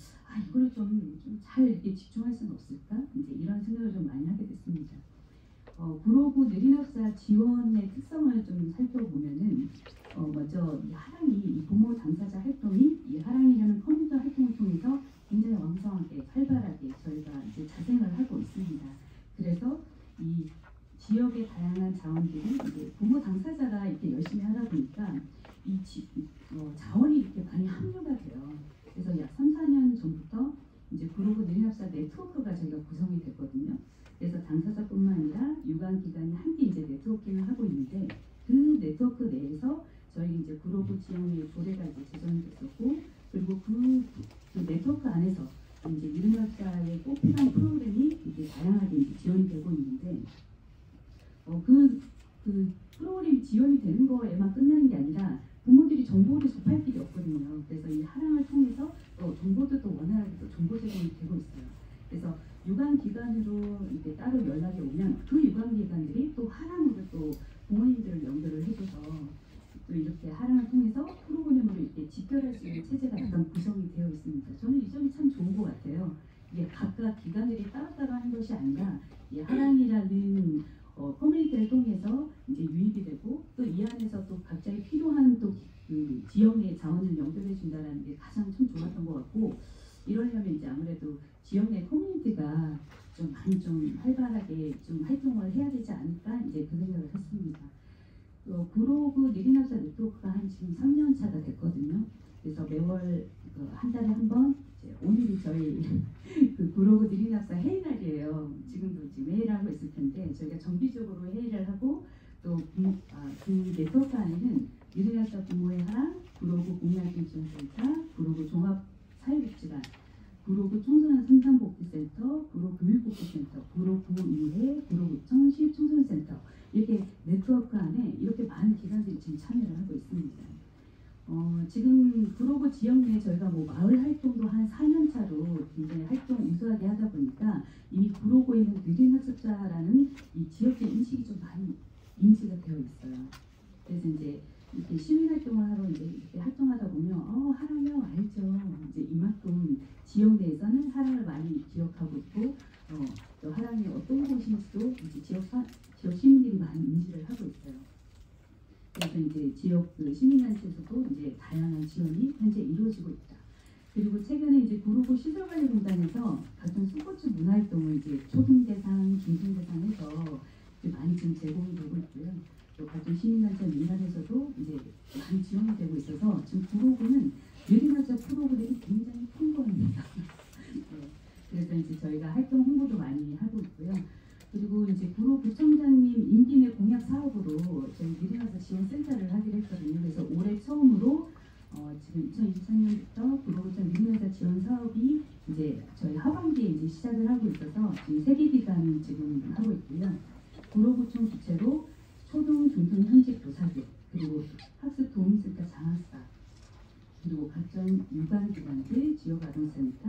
이걸 좀 잘 이렇게 집중할 수는 없을까? 이제 이런 생각을 좀 많이 하게 됐습니다. 구로구 느린학사 지원의 특성을 좀 살펴보면은 먼저 이 하랑이 이 부모 당사자 활동이 이 하랑이라는 커뮤니티 활동을 통해서 굉장히 왕성하게 활발하게 저희가 이제 자생을 하고 있습니다. 그래서 이 지역의 다양한 자원들이 이제 부모 당사자가 이렇게 열심히 하다 보니까 이 자원이 이렇게 많이 합류가 돼요. 그래서 약 3, 4년 전부터 이제 구로구 느린학사 네트워크가 저희가 구성이 됐거든요. 그래서 당사자뿐만 아니라 유관기관이 함께 이제 네트워킹을 하고 있는데 그 네트워크 내에서 저희 이제 구로구 지역의 조례가 이제 제정됐었고 그리고 그 네트워크 안에서 이제 느린학사의 꼭 필요한 프로그램이 이제 다양하게 이제 지원이 되고 있는데 그 프로그램이 지원이 되는 거에만 끝나는 게 아니라 부모들이 정보를 접할 길이 없거든요. 그래서 이 하랑을 통해서 정보도 또 원활하게 또 정보 제공이 되고 있어요. 그래서 유관기관으로 이렇게 따로 연락이 오면 그 유관기관들이 또 하랑으로 또 부모님들을 연결을 해줘서 또 이렇게 하랑을 통해서 프로그램으로 이렇게 직결할 수 있는 체제가 약간 구성이 되어 있습니다. 저는 이 점이 참 좋은 것 같아요. 이게 각각 기관들이 따로따로 하는 것이 아니라 이 하랑이라는 커뮤니티를 통해서 이제 유입이 되고 또 이 안에서 또 각자의 필요한 또 그 지역 내 자원을 연결해 준다는 게 가장 참 좋았던 것 같고 이러려면 이제 아무래도 지역 내 커뮤니티가 좀 많이 좀 활발하게 좀 활동을 해야 되지 않을까 이제 그 생각을 했습니다. 구로구 느린학사 네트워크가 한 지금 3년 차가 됐거든요. 그래서 매월 한 달에 한 번 오늘이 저희 그 구로구 느린학사 회의날이에요. 지금 회의를 하고 있을 텐데 저희가 정기적으로 회의를 하고 또 그 네트워크 안에는 느린학사 부모의 하랑, 구로구 공약지원센터, 구로구 종합사회복지관, 구로구 청소년 산산복지센터, 구로구 교육복지센터, 구로구 의회, 구로구청 시청소년센터 이렇게 네트워크 안에 이렇게 많은 기관들이 지금 참여를 하고 있습니다. 지금 구로구 지역 내에 저희가 뭐 마을 활동도 한 4년 차로 굉장히 활동 우수하게 하다 보니까 이미 구로구에는 느린학습자라는 이 지역의 인식이 좀 많이 인지가 되어 있어요. 그래서 이제 이렇게 시민 활동을 하러 이제 이렇게 활동하다 보면 하랑이요 알죠. 이제 이만큼 지역 내에서는 하랑을 많이 기억하고 있고 또 하랑이 어떤 곳인지도 이제 지역 시민들이 많이 인지를 하고 있어요. 그래서 이제 지역 그 시민단체에서도 이제 다양한 지원이 현재 이루어지고 있다. 그리고 최근에 이제 구로구 시설관리공단에서 같은 스포츠 문화활동을 이제 초등대상, 중등대상에서 많이 지금 제공이 되고 있고요. 또 같은 시민단체 민간에서도 이제 많이 지원이 되고 있어서 지금 구로구는 느린학사 프로그램이 굉장히 풍부합니다. 네. 그래서 이제 저희가 활동 홍보도 많이 하고 있고요. 그리고 이제 구로구청장님 임기 내 공약 사업으로 저희 느린학사 지원센터를 하기로 했거든요. 그래서 올해 처음으로 지금 2023년부터 구로구청 느린학사 지원 사업이 이제 저희 하반기에 이제 시작을 하고 있어서 지금 3개 기관이 지금 하고 있고요. 구로구청 주체로 초등, 중등 현직 교사들, 그리고 학습 도움센터 장학사, 그리고 각종 유관기관들, 지역아동센터,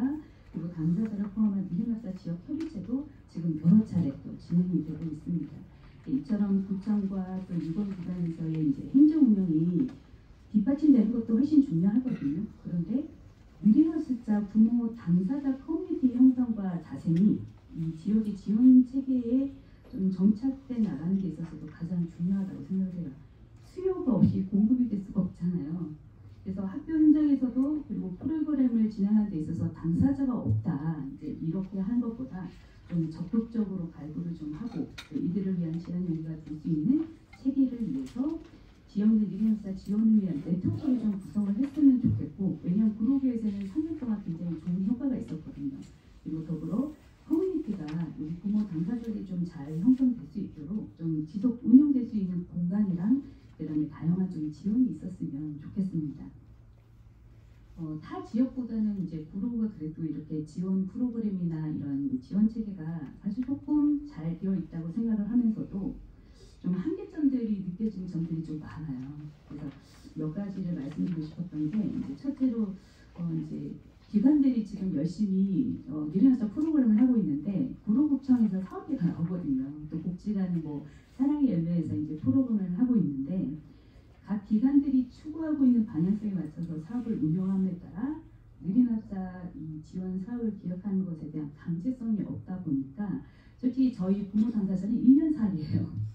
그리고 당사자를 포함한 느린학사 지역 협의체도 지금 여러 차례 또 진행이 되고 있습니다. 이처럼 구청과 또 유관기관에서의 이제 행정 운영이 뒷받침되는 것도 훨씬 중요하거든요. 그런데 느린학습자 부모 당사자 커뮤니티 형성과 자생이 이 지역의 지원 체계에 좀 정착돼 나가는 데 있어서도 가장 중요하다고 생각을 해요. 수요가 없이 공급이 될 수가 없잖아요. 그래서 학교 현장에서도 그리고 프로그램을 진행하는 데 있어서 당사자가 없다. 이제 이렇게 하는 것보다 좀 적극적으로 발굴을 좀 하고 이들을 위한 지원 연계가 될 수 있는 체계를 위해서 지역 내 느린학사 지원을 위한 네트워크를 좀 구성을 했으면 좋겠고 왜냐하면 구로구에서는 3년 동안 굉장히 좋은 효과가 있었거든요. 그리고 더불어 커뮤니티가 우리 부모 당사자들이 좀 잘 형성될 수 있도록 좀 지속 운영될 수 있는 공간이랑 그다음에 다양한 좀 지원이 있었으면 좋겠습니다. 타 지역보다는 이제 구로구가 그래도 이렇게 지원 프로그램이나 이런 지원 체계가 사실 조금 잘 되어 있다고 생각을 하면서도 좀 한계점들이 느껴지는 점들이 좀 많아요. 그래서 몇 가지를 말씀드리고 싶었던 게 이제 첫째로 이제 기관들이 지금 열심히 미래나사 프로그램을 하고 있는데 구로구청에서 사업비가 나오거든요. 또 복지관은 뭐 사랑의 열매에서 이제 프로그램을 하고 있는데 각 기관들이 추구하고 있는 방향성에 맞춰서 사업을 운영함에 따라 느린합사 이 지원 사업을 기획하는 것에 대한 강제성이 없다 보니까 솔직히 저희 부모 당사자는 1년살이에요.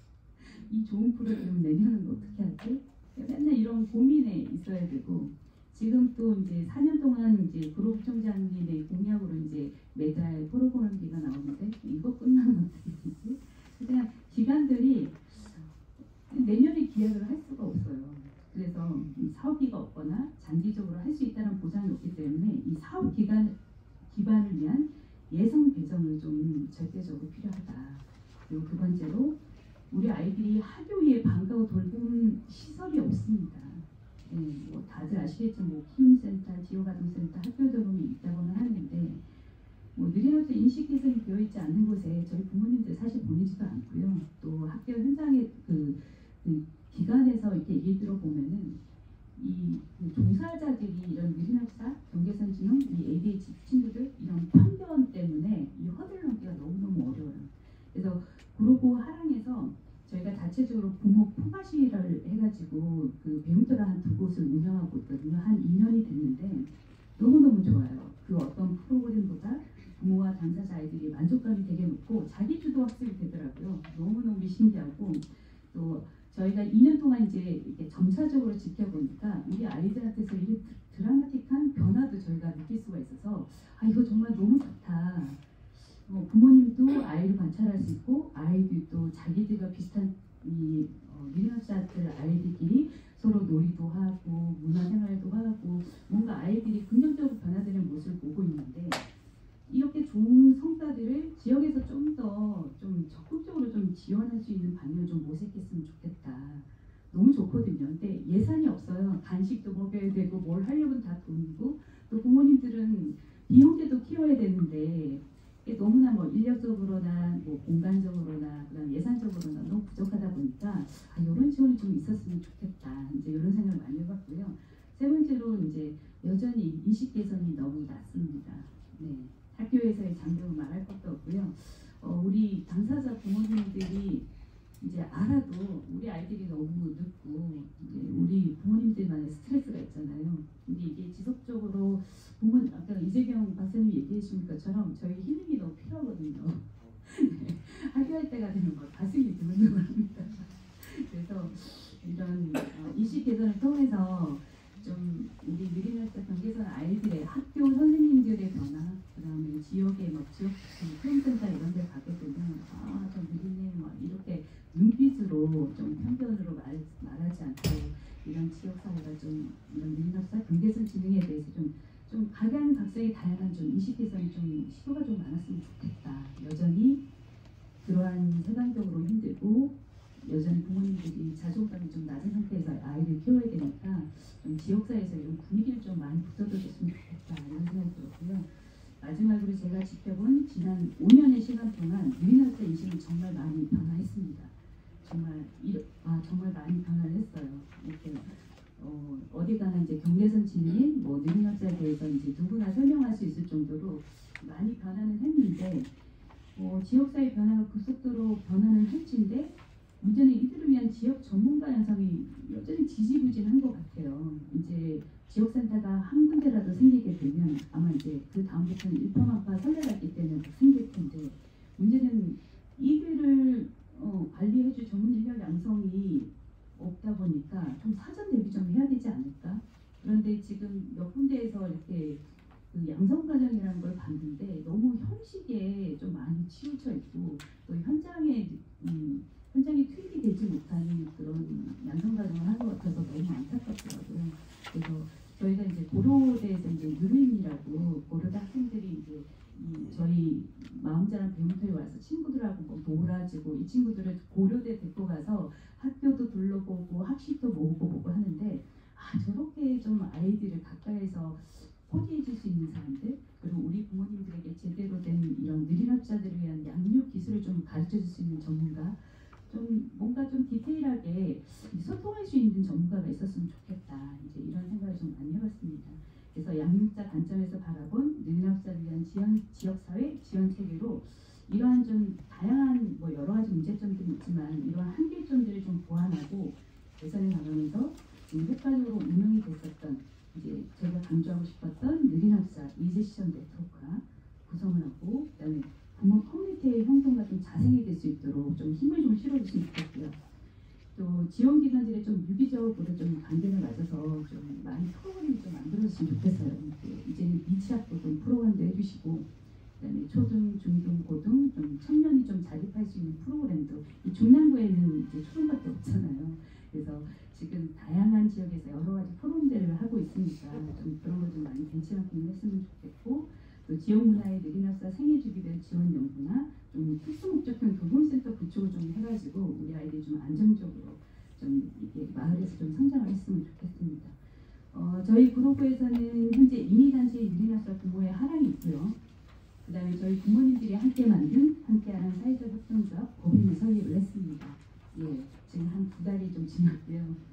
이 좋은 프로그램 내년은 어떻게 하지? 맨날 이런 고민에 있어야 되고 지금 또 이제 4년 동안 이제 구로구청장님의 공약으로 이제 매달 프로그램비가 나오는데 이거 끝나면 어떻게 되지? 그냥 기관들이 내년에 기약을 할 수가 없어요. 그래서 사업비가 없거나 장기적으로 할 수 있다는 보장이 없기 때문에 이 사업 기반을 위한 예산 배정을 좀 절대적으로 필요하다. 그리고 두 번째로 우리 아이들이 학교 위에 방과후 돌봄 시설이 없습니다. 뭐 다들 아시겠죠. 뭐 키움센터, 지역아동센터, 학교 돌봄이 있다고는 하는데 뭐 느린합사 인식 개선이 되어 있지 않는 곳에 저희 부모님들 사실 보내지도 않고요. 또 학교 현장에 그 기관에서 이렇게 얘기 들어보면은 그 종사자들이 이런 느린합사, 경계선 진흥, 이 ADHD 친구들 이런 편견 때문에 이 허들 넘기가 너무너무 어려워요. 그래서 구로구 하랑에서 저희가 자체적으로 부모 품앗이를 해가지고 그 배움터를 한 2곳을 운영하고 있거든요. 한 2년이 됐는데 너무너무 좋아요. 그 어떤 프로그램보다 부모와 당사자 아이들이 만족감이 되게 높고 자기주도 학습이 되더라고요. 너무너무 신기하고 또 저희가 2년 동안 이제 이렇게 점차적으로 지켜보니까 우리 아이들한테서 이 드라마틱한 변화도 저희가 느낄 수가 있어서 아 이거 정말 너무 좋다. 부모님도 아이를 관찰할 수 있고 아이들도 자기들과 비슷한 이 미래학자들 아이들끼리 서로 놀이도 하고 문화생활도 하고 뭔가 아이들이 긍정적으로 변화되는 모습을 보고 있는데 이렇게 좋은 성과들을 지역에서 좀 더 좀 적극적으로 좀 지원할 수 있는 방향을 좀 모색했으면 좋겠다. 너무 좋거든요. 근데 예산이 없어요. 간식도 먹여야 되고 뭘 하려면 다 돈이고 또 부모님들은 비형제도 키워야 되는데 이게 너무나 뭐 인력적으로나 뭐 공간적으로나 그다음 예산적으로나 너무 부족하다 보니까 이런 지원이 좀 있었으면 좋겠다. 이제 이런 생각을 많이 해봤고요. 세 번째로 이제 여전히 인식 개선이 너무 낮습니다. 네. 학교에서의 장벽은 말할 것도 없고요. 우리 당사자 부모님들이 이제 알아도 우리 아이들이 너무 늦고 우리 부모님들만의 스트레스가 있잖아요. 근데 이게 지속적으로 아까 이재경 박사님이 얘기해 주신 것처럼 저희 힐링이 너무 필요하거든요. 네. 학교할 때가 되면 막 가슴이 두근두근합니다. 그래서 이런 인식 개선을 통해서 좀 우리 느린학사 경계선 아이들의 학교 선생님들의 변화, 그다음에 지역의 막 지역 프롬센터 이런 데 가게 되면 좀 느리네 막 이렇게 눈빛으로 좀 편견으로 말하지 않고 이런 지역 사회가 좀 이런 느린학사 경계선 진흥에 대해서 좀 각양각색의 다양한 좀 인식 개선이 좀 시도가 좀 많았으면 좋겠다. 여전히 그러한 세상적으로 힘들고 여전히 부모님들이 자존감이 좀 낮은 상태에서 아이를 키워야 되니까 좀 지역사회에서 이런 분위기를 좀 많이 붙여줬으면 좋겠다 이런 생각이 들었고요. 마지막으로 제가 지켜본 지난 5년의 시간 동안 느린학사 인식은 정말 많이 변화했습니다. 정말 많이 변화를 했어요. 이렇게 어디 가나 이제 경계선 진흥인 뭐 느린학사에 대해서 이제 누구나 설명할 수 있을 정도로 많이 변화는 했는데 지역사회 변화가 급속도로 변화는 할지인데 문제는 이들을 위한 지역 전문가 양성이 여전히 지지부진한 것 같아요. 이제 지역센터가 한 군데라도 생기게 되면 아마 이제 그 다음부터는 일파만파 선례가 때문에 생길 텐데 문제는 이들을 관리해줄 전문 인력 양성이 없다 보니까 좀 사전 대비 좀 해야 되지 않을까? 그런데 지금 몇 군데에서 이렇게 그 양성 과정이라는 걸 봤는데 너무 형식에 좀 많이 치우쳐 있고 또 현장에 투입이 되지 못하는 그런 양성 과정을 하는 것 같아서 너무 안타깝더라고요. 그래서 저희가 이제 고려대에서 이제 유르인이라고 고려대 학생들이 이제 저희 마음자랑 배움터에 와서 친구들하고 뭐 놀아주고 이 친구들을 고려대 데리고 가서 학교도 둘러보고 학식도 먹어보고 하는데 저렇게 좀 아이들을 가까이서 포디해 줄 수 있는 사람들 그리고 우리 부모님들에게 제대로 된 이런 느린학자들을 위한 양육 기술을 좀 가르쳐 줄 수 있는 전문가 좀 뭔가 좀 디테일하게 소통할 수 있는 전문가가 있었으면 좋겠다. 이제 이런 생각을 좀 많이 해봤습니다. 그래서 양육자 관점에서 바라본 능력자를 위한 지역사회 지원 체계로 이러한 좀 다양한 뭐 여러 가지 문제점들이 있지만 이러한 한계점들을 좀 보완하고 개선해 나가면서 효과적으로 운영이 됐었던 이제 저희가 강조하고 싶었던 느린 학사 이제 시점 네트워크가 구성을 하고 그다음에 부모 커뮤니티의 형성과 좀 자생이 될 수 있도록 좀 힘을 좀 실어줬으면 좋겠고요. 또 지원기관들의 좀 유기적으로 좀 관계를 맞아서 좀 많이 프로그램을 좀 만들어줬으면 좋겠어요. 이제는 미취학도 좀 프로그램도 해주시고 그다음에 초등, 중등, 고등 좀 청년이 좀 자립할 수 있는 프로그램도 이 중남부에는 이제 초등밖에 없잖아요. 그래서 지금 다양한 지역에서 여러 가지 프로그램들을 하고 있으니까 좀 그런 걸 좀 많이 벤치마킹 했으면 좋겠고 또 지역 문화의 느린 학사 생애주기별 지원 연구나 좀 특수 목적형 돌봄센터 구축을 좀 해가지고 우리 아이들이 좀 안정적으로 좀 이렇게 마을에서 좀 성장을 했으면 좋겠습니다. 저희 그룹에서는 현재 임의단체의 느린 학사 규모의 하락이 있고요. 그다음에 저희 부모님들이 함께 만든 함께하는 사회적 협동조합 법인을 설립을 했습니다. 예, 지금 한 2달이 좀 지났고요.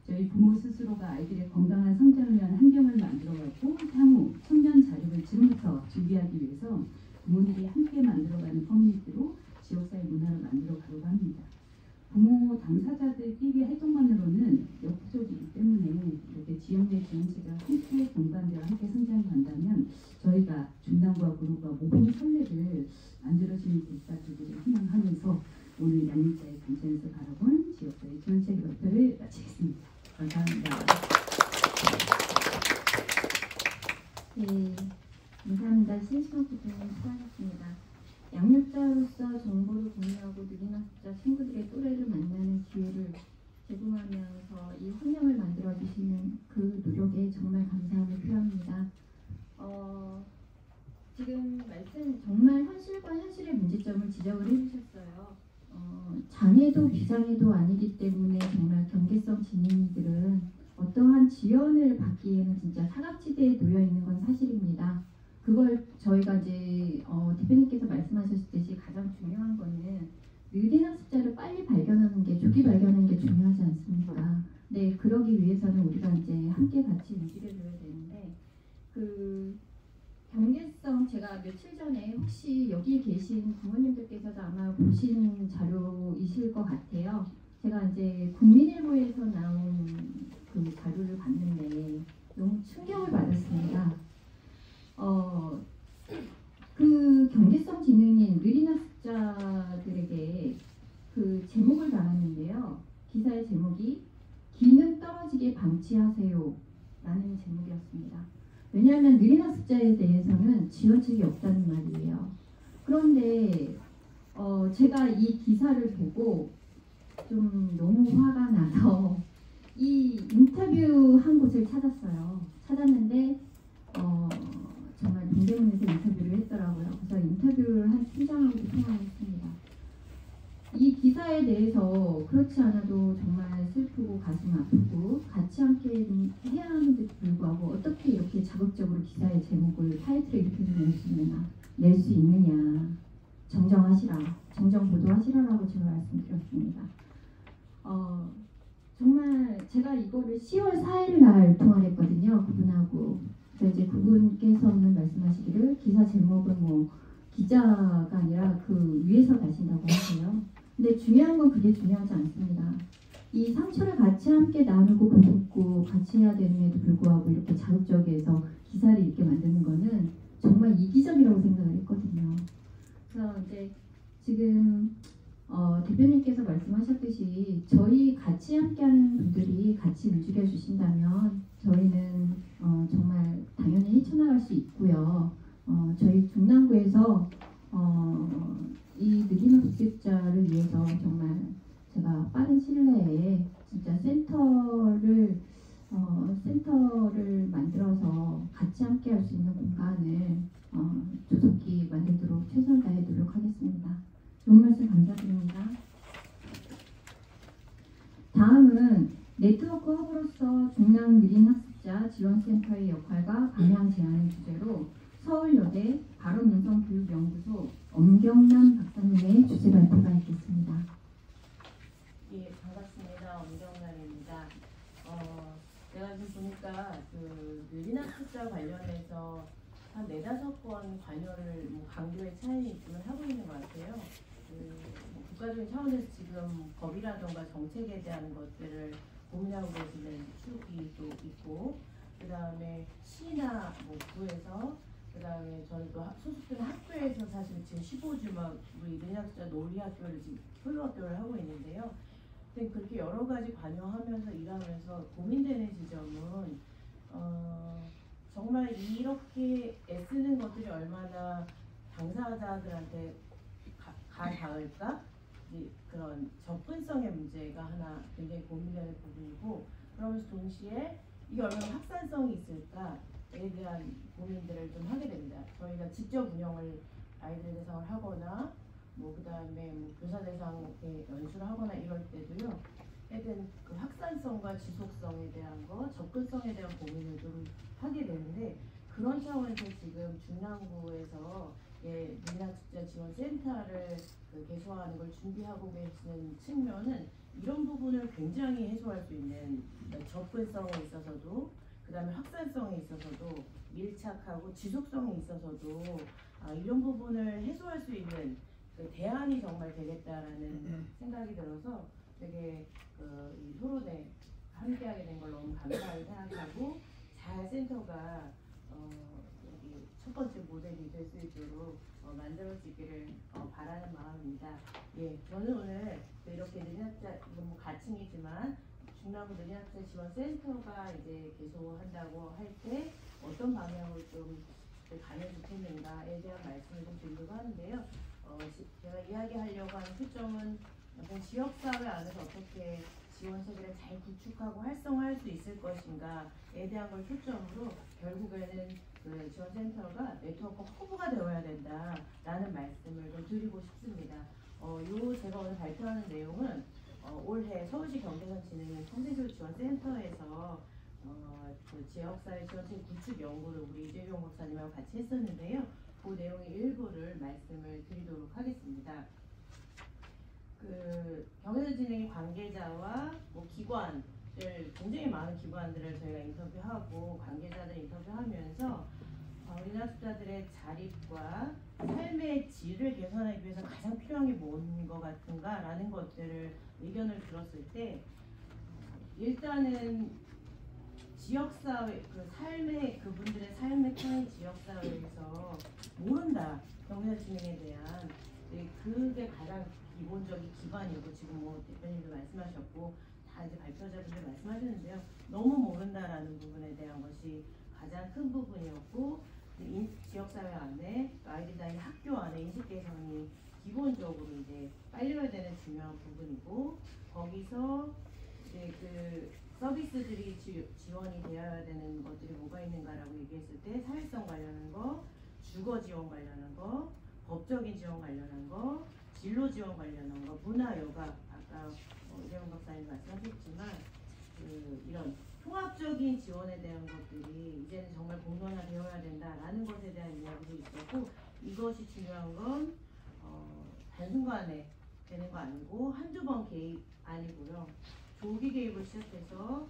저희 부모 스스로가 아이들의 건강한 성장을 위한 환경을 만들어가고 향후 청년 자립을 지금부터 준비하기 위해서 부모님이 함께 만들어가는 커뮤니티로 지역사회 문화를 만들어가려고 합니다. 부모 당사자들끼리 활동만으로는 역부족이기 때문에 이렇게 지역 내 지원체가 함께 동반되어 함께 성장해 간다면 저희가 중남부와 구로구와 모범 선례를 만들어지는 될 것을 희망하면서 오늘 양육자의 관점에서 바라본 지역사회 지원체계 발표를 마치겠습니다. 감사합니다. 네, 감사합니다. 실시간 구독님 수고하셨습니다. 양육자로서 정보를 공유하고 느린 학습자 친구들의 또래를 만나는 기회를 제공하면서 이 환경을 만들어 주시는 그 노력에 정말 감사함을 표합니다. 지금 말씀 정말 현실과 현실의 문제점을 지적을 해주셨어요. 장애도 비장애도 아니기 때문에 정말 경계성 지능이들은 어떠한 지원을 받기에는 진짜 사각지대에 놓여 있는 건 사실입니다. 그걸 저희가 이제 대표님께서 말씀하셨듯이 가장 중요한 거는 느린 학습자를 빨리 발견하는 게 조기 발견하는 게 중요하지 않습니까? 네, 그러기 위해서는 우리가 이제 함께 같이 유지를 줘야 되는데 그 경계성 제가 며칠 전에 혹시 여기 계신 부모님들께서도 아마 보신 자료이실 것 같아요. 제가 이제 국민일보에서 나온 그 자료를 봤는데 너무 충격을 받았습니다. 그 경계성 지능인 느린 학습자들에게 그 제목을 달았는데요. 기사의 제목이 기능 떨어지게 방치하세요 라는 제목이었습니다. 왜냐하면 느린 학습자에 대해서는 지원책이 없다는 말이에요. 그런데 제가 이 기사를 보고 좀 너무 화가 나서 이 인터뷰한 곳을 찾았어요. 찾았는데 정말 동대문에서 인터뷰를 했더라고요. 그래서 인터뷰를 한 팀장하고도 통화를 했습니다. 이 기사에 대해서 그렇지 않아도 정말 슬프고 가슴 아프고 같이 함께 해야 하는데도 불구하고 어떻게 이렇게 자극적으로 기사의 제목을 타이틀을 이렇게 낼 수 있느냐 정정하시라, 정정 보도하시라라고 제가 말씀드렸습니다. 정말 제가 이거를 10월 4일 날 통화를 했거든요. 그분하고. 그래서 이제 그분께서는 말씀하시기를 기사 제목은 뭐 기자가 아니라 그 위에서 다신다고 하세요. 근데 중요한 건 그게 중요하지 않습니다. 이 상처를 같이 함께 나누고 공동고 같이 해야 됨에도 불구하고 이렇게 자극적이어서 기사를 읽게 만드는 거는 정말 이기적이라고 생각을 했거든요. 그래서 이제 지금 대표님께서 말씀하셨듯이 저희 같이 함께하는 분들이 같이 움직여 주신다면 저희는 정말 당연히 헤쳐나갈 수 있고요. 저희 중남구에서 이 느린 학습자를 위해서 정말 제가 빠른 시일 내에 진짜 센터를 만들어서 같이 함께할 수 있는 공간을 조속히 만들도록 최선을 다해 노력하겠습니다. 좋은 말씀 감사드립니다. 다음은 네트워크 허브로서 중남 느린 학습자 지원센터의 역할과 방향 제안을 주제로 서울여대 발언인성교육연구소 엄경남 박사님의 주제 발표가 있겠습니다. 제가 지금 보니까 그 느린학습자 관련해서 한 4-5건 관여를 뭐 강도의 차이는 있지만 하고 있는 것 같아요. 뭐 국가적인 차원에서 지금 법이라던가 정책에 대한 것들을 고민하고 계시는 축이 또 있고, 그 다음에 시나 뭐 구에서, 그 다음에 저는 또 소속된 학교에서 사실 지금 15주막 우리 느린학습자 놀이학교를 지금 소유학교를 하고 있는데요. 근데 그렇게 여러 가지 관여하면서 일하면서 고민되는 지점은 정말 이렇게 애쓰는 것들이 얼마나 당사자들한테 닿을까? 그런 접근성의 문제가 하나 굉장히 고민되는 부분이고, 그러면서 동시에 이게 얼마나 확산성이 있을까에 대한 고민들을 좀 하게 됩니다. 저희가 직접 운영을 아이들 대상을 하거나 뭐 그다음에 뭐 교사 대상에 연수를 하거나 이럴 때도요. 하여튼 그 확산성과 지속성에 대한 거, 접근성에 대한 고민을 좀 하게 되는데, 그런 차원에서 지금 중랑구에서 느린학습자 지원센터를 개소하는 걸 준비하고 계시는 측면은 이런 부분을 굉장히 해소할 수 있는, 접근성에 있어서도 그 다음에 확산성에 있어서도 밀착하고 지속성에 있어서도 이런 부분을 해소할 수 있는 그 대안이 정말 되겠다라는 생각이 들어서 되게 이 토론에 함께하게 된 걸 너무 감사하게 생각하고, 잘 센터가 여기 첫 번째 모델이 될 수 있도록 만들어지기를 바라는 마음입니다. 예, 저는 오늘 이렇게 느린학습자, 이건 뭐 가칭이지만 중랑구 느린학습자 지원센터가 이제 개소한다고 할 때 어떤 방향으로 좀 가면 좋겠는가에 대한 말씀을 좀 드리려고 하는데요. 제가 이야기하려고 하는 초점은 어떤 지역사회 안에서 어떻게 지원체계를 잘 구축하고 활성화할 수 있을 것인가에 대한 걸 초점으로 결국에는 그 지원센터가 네트워크 허브가 되어야 된다라는 말씀을 좀 드리고 싶습니다. 제가 오늘 발표하는 내용은 올해 서울시 경계선진흥 평생교육지원센터에서 그 지역사회 지원체계 구축 연구를 우리 이재용 목사님하고 같이 했었는데요. 그 내용의 일부를 말씀을 드리도록 하겠습니다. 그 경계선진흥의 관계자와 뭐 기관을 굉장히 많은 기관들을 저희가 인터뷰하고 관계자들 인터뷰하면서 어린학습자들의 자립과 삶의 질을 개선하기 위해서 가장 필요한 게 뭔 것 같은가라는 것들을 의견을 들었을 때, 일단은 지역사회, 그 삶의 그분들의 삶의 편의 지역사회에서 모른다, 경계선진흥에 대한 그게 가장 기본적인 기반이고, 지금 뭐 대표님도 말씀하셨고 다 이제 발표자분들 말씀하셨는데요. 너무 모른다라는 부분에 대한 것이 가장 큰 부분이었고, 지역사회 안에 아이들 다니는 학교 안에 인식 개선이 기본적으로 이제 빨려야 되는 중요한 부분이고, 거기서 이제 그 서비스들이 지원이 되어야 되는 것들이 뭐가 있는가라고 얘기했을 때 사회성 관련한 거, 주거 지원 관련한 거, 법적인 지원 관련한 거, 진로 지원 관련한 거, 문화, 여가, 아까 이재용 박사님 말씀하셨지만 이런 통합적인 지원에 대한 것들이 이제는 정말 공론화되어야 된다라는 것에 대한 이야기도 있었고, 이것이 중요한 건 단순간에 되는 거 아니고 한두 번 개입 아니고요. 조기 개입을 시작해서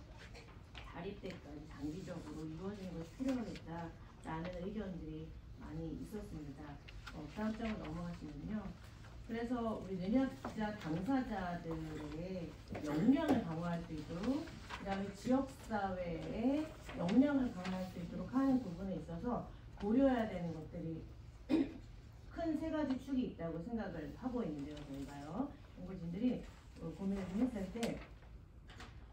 자립 때까지 장기적으로 이루어지는 것이 필요하겠다라는 의견들이 많이 있었습니다. 다음 장으로 넘어가시면요. 그래서 우리 느린학습자 당사자들의 역량을 강화할 수 있도록, 그 다음에 지역사회의 역량을 강화할 수 있도록 하는 부분에 있어서 고려해야 되는 것들이 큰 3가지 축이 있다고 생각을 하고 있는데요. 저희가요, 연구진들이 고민을 좀 했을 때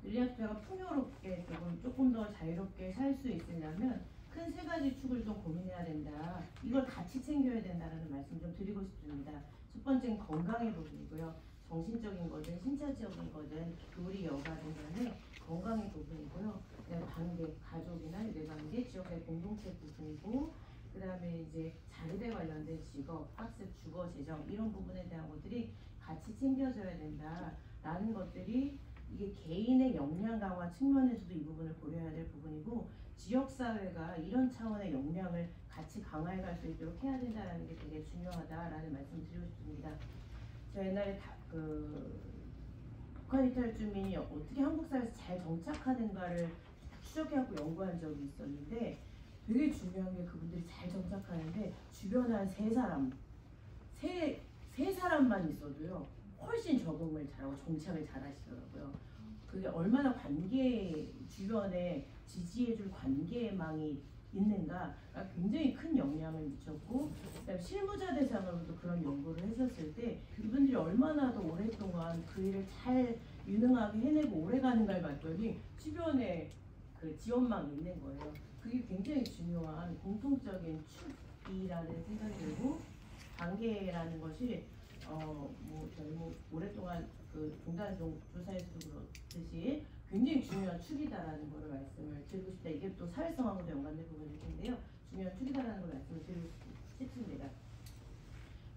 느린학습자가 풍요롭게 조금 더 자유롭게 살 수 있으려면 큰 3가지 축을 좀 고민해야 된다. 이걸 같이 챙겨야 된다는 말씀 좀 드리고 싶습니다. 첫 번째는 건강의 부분이고요. 정신적인 거든 신체적인 거든 교리 여가든 간에 건강의 부분이고요. 그다음에 관계, 가족이나 유대관계, 지역의 공동체 부분이고, 그 다음에 이제 자립에 관련된 직업, 학습, 주거, 재정 이런 부분에 대한 것들이 같이 챙겨져야 된다라는 것들이, 이게 개인의 역량 강화 측면에서도 이 부분을 고려해야 될 부분이고, 지역사회가 이런 차원의 역량을 같이 강화해 갈 수 있도록 해야 된다는 게 되게 중요하다라는 말씀을 드리고 싶습니다. 저 옛날에 북한 이탈 주민이 어떻게 한국 사회에서 잘 정착하는가를 추적해갖고 연구한 적이 있었는데 되게 중요한 게 그분들이 잘 정착하는데 주변에 한 세 사람만 있어도요 훨씬 적응을 잘하고 정착을 잘하시더라고요. 그게 얼마나 주변에 지지해줄 관계망이 있는가 굉장히 큰 영향을 미쳤고, 그다음에 실무자 대상으로도 그런 연구를 했었을 때 이분들이 얼마나 더 오랫동안 그 일을 잘 유능하게 해내고 오래가는가를 봤더니 주변에 그 지원망이 있는 거예요. 그게 굉장히 중요한 공통적인 축이라는 생각이 들고, 관계라는 것이 저희 오랫동안 그 중단 조사에서도 그렇듯이 굉장히 중요한 축이다라는 것을 말씀을 드리고 싶다. 이게 또 사회성하고도 연관된 부분일 텐데요. 중요한 축이다라는 걸 말씀을 드리고 싶습니다.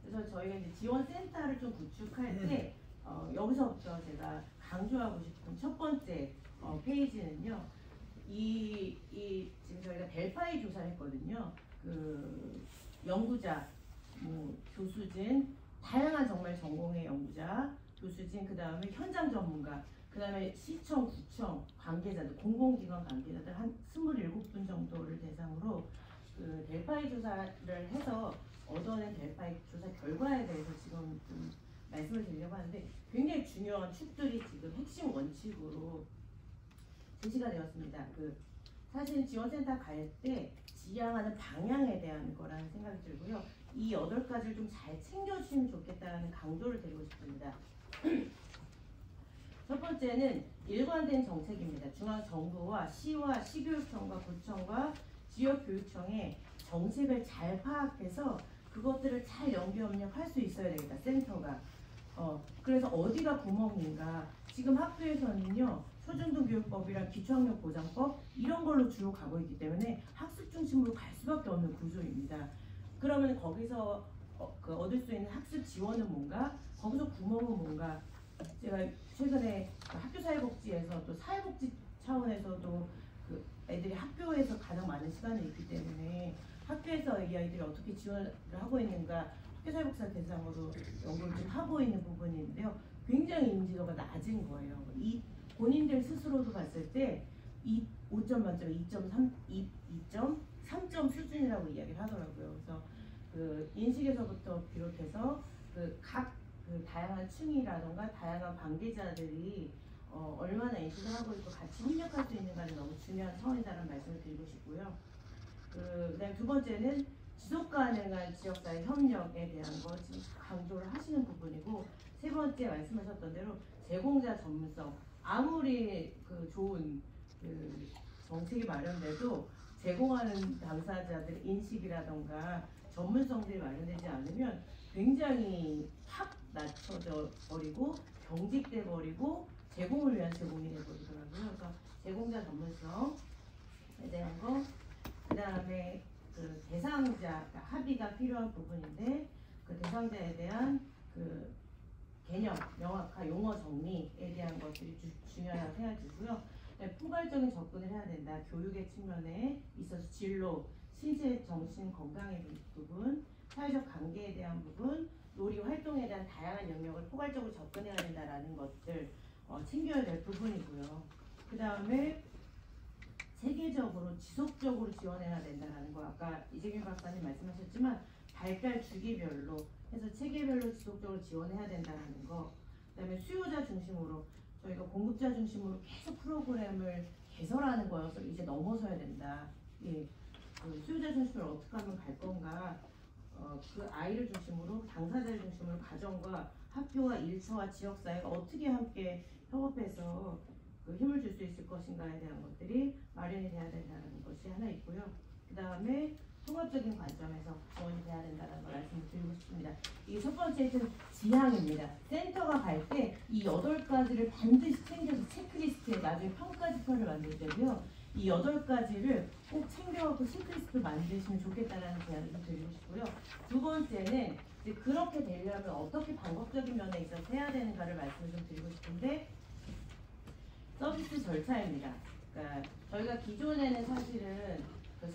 그래서 저희가 이제 지원센터를 좀 구축할 때 여기서부터 제가 강조하고 싶은 첫 번째 페이지는요. 지금 저희가 델파이 조사를 했거든요. 그 연구자, 교수진, 다양한 정말 전공의 연구자, 교수진, 그 다음에 현장 전문가, 그 다음에 시청, 구청 관계자들, 공공기관 관계자들 한 27분 정도를 대상으로 그 델파이 조사를 해서 얻어낸 델파이 조사 결과에 대해서 지금 좀 말씀을 드리려고 하는데, 굉장히 중요한 축들이 지금 핵심 원칙으로 제시가 되었습니다. 사실 지원센터 갈 때 지향하는 방향에 대한 거라는 생각이 들고요. 이 8가지를 좀 잘 챙겨주시면 좋겠다는 강조를 드리고 싶습니다. 첫 번째는 일관된 정책입니다. 중앙정부와 시와 시교육청과 구청과 지역교육청의 정책을 잘 파악해서 그것들을 잘 연계협력할 수 있어야 되겠다. 센터가. 그래서 어디가 구멍인가. 지금 학교에서는요. 초중등교육법이랑 기초학력보장법 이런 걸로 주로 가고 있기 때문에 학습 중심으로 갈 수밖에 없는 구조입니다. 그러면 거기서 얻을 수 있는 학습 지원은 뭔가? 거기서 구멍은 뭔가? 제가 최근에 학교사회복지에서 또 사회복지 차원에서도 그 애들이 학교에서 가장 많은 시간이 있기 때문에 학교에서 이 아이들이 어떻게 지원을 하고 있는가 학교사회복지사 대상으로 연구를 좀 하고 있는 부분인데요. 굉장히 인지도가 낮은 거예요. 이 본인들 스스로도 봤을 때 5점 만점에 2.3점 수준이라고 이야기를 하더라고요. 그래서 그 인식에서부터 비롯해서 각 다양한 층이라던가 다양한 관계자들이 얼마나 인식을 하고 있고 같이 협력할 수 있는가는 너무 중요한 차원이다라는 말씀을 드리고 싶고요. 그다음에 두 번째는 지속 가능한 지역사회 협력에 대한 거 지금 강조를 하시는 부분이고, 세 번째 말씀하셨던 대로 제공자 전문성. 아무리 좋은 정책이 마련돼도 제공하는 당사자들 인식이라던가 전문성들이 마련되지 않으면 굉장히 확 낮춰져 버리고 경직돼 버리고 제공을 위한 제공이 되버리더라고요. 그래서 제공자 전문성에 대한 거, 그 다음에 대상자 합의가 필요한 부분인데 그 대상자에 대한 개념, 명확한 용어 정리에 대한 것들이 중요하다고 생각이 들고요. 포괄적인 접근을 해야 된다. 교육의 측면에 있어서 진로, 신체, 정신 건강의 부분, 사회적 관계에 대한 부분, 놀이 활동에 대한 다양한 영역을 포괄적으로 접근해야 된다라는 것들 챙겨야 될 부분이고요. 그 다음에 체계적으로 지속적으로 지원해야 된다라는 거, 아까 이재균 박사님 말씀하셨지만 발달 주기별로 해서 체계별로 지속적으로 지원해야 된다는 거, 그다음에 수요자 중심으로 저희가 공급자 중심으로 계속 프로그램을 개설하는 거여서 이제 넘어서야 된다. 예, 수요자 중심으로 어떻게 하면 갈 건가, 그 아이를 중심으로 당사자를 중심으로 가정과 학교와 일처와 지역사회가 어떻게 함께 협업해서 힘을 줄 수 있을 것인가에 대한 것들이 마련이 돼야 된다는 것이 하나 있고요. 그 다음에 통합적인 관점에서 지원이 돼야 된다는 걸 말씀을 드리고 싶습니다. 이 첫 번째는 지향입니다. 센터가 갈 때 이 8가지를 반드시 챙겨서 체크리스트에 나중에 평가 지표를 만들 때도요. 이 8가지를 꼭 챙겨갖고 체크리스트 만드시면 좋겠다라는 제안을 좀 드리고 싶고요. 두 번째는 이제 그렇게 되려면 어떻게 방법적인 면에 있어서 해야 되는가를 말씀을 좀 드리고 싶은데, 서비스 절차입니다. 그러니까 저희가 기존에는 사실은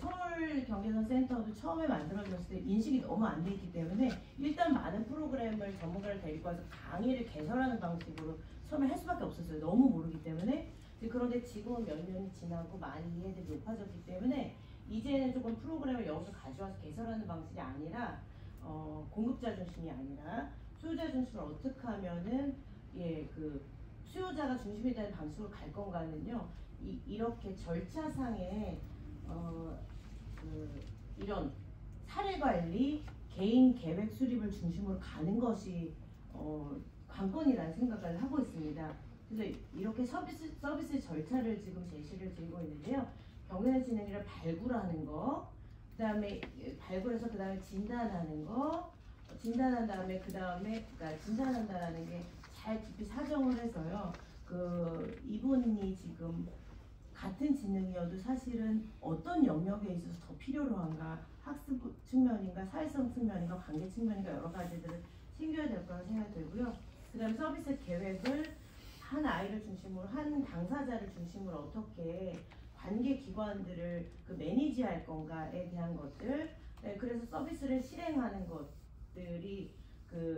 서울 경계선 센터도 처음에 만들어졌을 때 인식이 너무 안 돼 있기 때문에 일단 많은 프로그램을 전문가를 데리고 와서 강의를 개설하는 방식으로 처음에 할 수밖에 없었어요. 너무 모르기 때문에. 그런데 지금은 몇 년이 지나고 많이 이해들이 높아졌기 때문에 이제는 조금 프로그램을 여기서 가져와서 개설하는 방식이 아니라 공급자 중심이 아니라 수요자 중심을 어떻게 하면은 그 수요자가 중심이 되는 방식으로 갈 건가는요. 이렇게 절차상의 이런 사례 관리, 개인 계획 수립을 중심으로 가는 것이 관건이라는 생각을 하고 있습니다. 그래서 이렇게 서비스 절차를 지금 제시를 드리고 있는데요. 경영의 진행을 발굴하는 거, 그다음에 발굴해서 그다음에 진단하는 거, 진단한 다음에 그러니까 진단한다라는 게 잘 깊이 사정을 해서요. 이분이 지금 같은 지능이어도 사실은 어떤 영역에 있어서 더 필요로 한가, 학습 측면인가, 사회성 측면인가, 관계 측면인가 여러 가지들을 챙겨야 될 거라고 생각이 들고요. 그다음 서비스 계획을 한 아이를 중심으로 한 당사자를 중심으로 어떻게 관계 기관들을 매니지할 건가에 대한 것들. 네, 그래서 서비스를 실행하는 것들이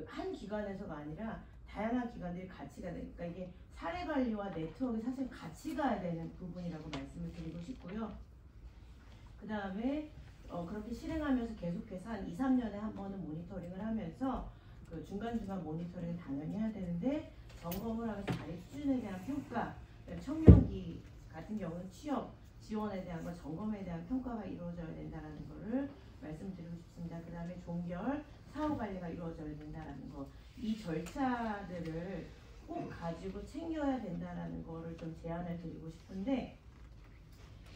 한 기관에서가 아니라 다양한 기관들이 같이 가야 되니까 이게 사례 관리와 네트워크가 사실 같이 가야 되는 부분이라고 말씀을 드리고 싶고요. 그 다음에 그렇게 실행하면서 계속해서 한 2, 3년에 한 번은 모니터링을 하면서 중간중간 모니터링을 당연히 해야 되는데 점검을 하면서 자리 수준에 대한 평가, 청년기 같은 경우는 취업, 지원에 대한 거, 점검에 대한 평가가 이루어져야 된다는 것을 말씀드리고 싶습니다. 그 다음에 종결, 사후 관리가 이루어져야 된다는 거. 이 절차들을 꼭 가지고 챙겨야 된다는 거를 좀 제안을 드리고 싶은데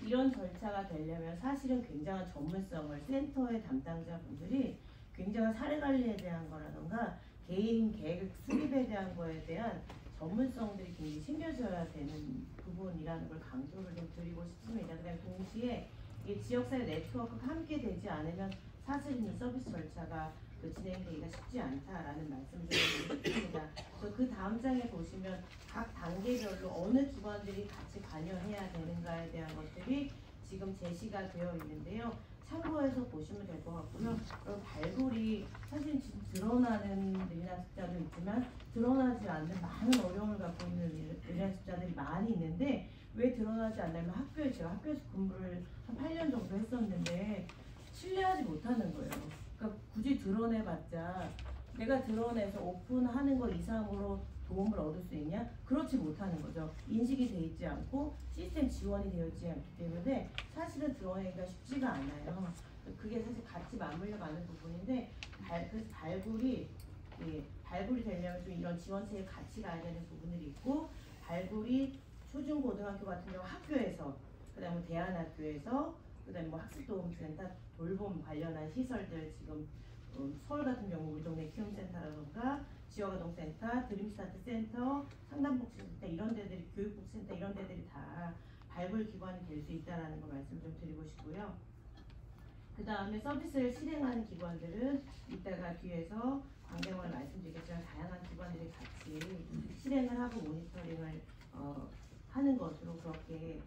이런 절차가 되려면 사실은 굉장한 전문성을 센터의 담당자분들이 굉장한 사례 관리에 대한 거라던가 개인 계획 수립에 대한 거에 대한 전문성들이 굉장히 챙겨져야 되는 부분이라는 걸 강조를 좀 드리고 싶습니다. 그다음에 동시에 이 지역사회 네트워크가 함께 되지 않으면 사실은 이 서비스 절차가 진행되기가 쉽지 않다라는 말씀을 드리고 싶습니다. 그래서 그 다음 장에 보시면 각 단계별로 어느 기관들이 같이 관여해야 되는가에 대한 것들이 지금 제시가 되어 있는데요. 참고해서 보시면 될 것 같고요. 그리고 발굴이 사실 지금 드러나는 의뢰학습자도 있지만 드러나지 않는 많은 어려움을 갖고 있는 의뢰학습자들이 많이 있는데 왜 드러나지 않냐면 제가 학교에서 근무를 한 8년 정도 했었는데 신뢰하지 못하는 거예요. 그러니까 굳이 드러내봤자 내가 드러내서 오픈하는 것 이상으로 도움을 얻을 수 있냐? 그렇지 못하는 거죠. 인식이 돼 있지 않고 시스템 지원이 되어 있지 않기 때문에 사실은 드러내기가 쉽지가 않아요. 그게 사실 같이 맞물려 가는 부분인데 그래서 발굴이 되려면 좀 이런 지원체에 같이 가야 되는 부분들이 있고 발굴이 초중고등학교 같은 경우 학교에서 그다음에 대안학교에서 그다음에 학습도움센터 돌봄 관련한 시설들 지금 서울 같은 경우 우리 동네 키움센터라던가 지역아동센터, 드림스타트 센터, 상담복지센터 이런 데들이 교육복지센터 이런 데들이 다 발굴 기관이 될 수 있다라는 거 말씀 좀 드리고 싶고요. 그 다음에 서비스를 실행하는 기관들은 이따가 뒤에서 광대형을 말씀드리겠지만 다양한 기관들이 같이 실행을 하고 모니터링을 하는 것으로 그렇게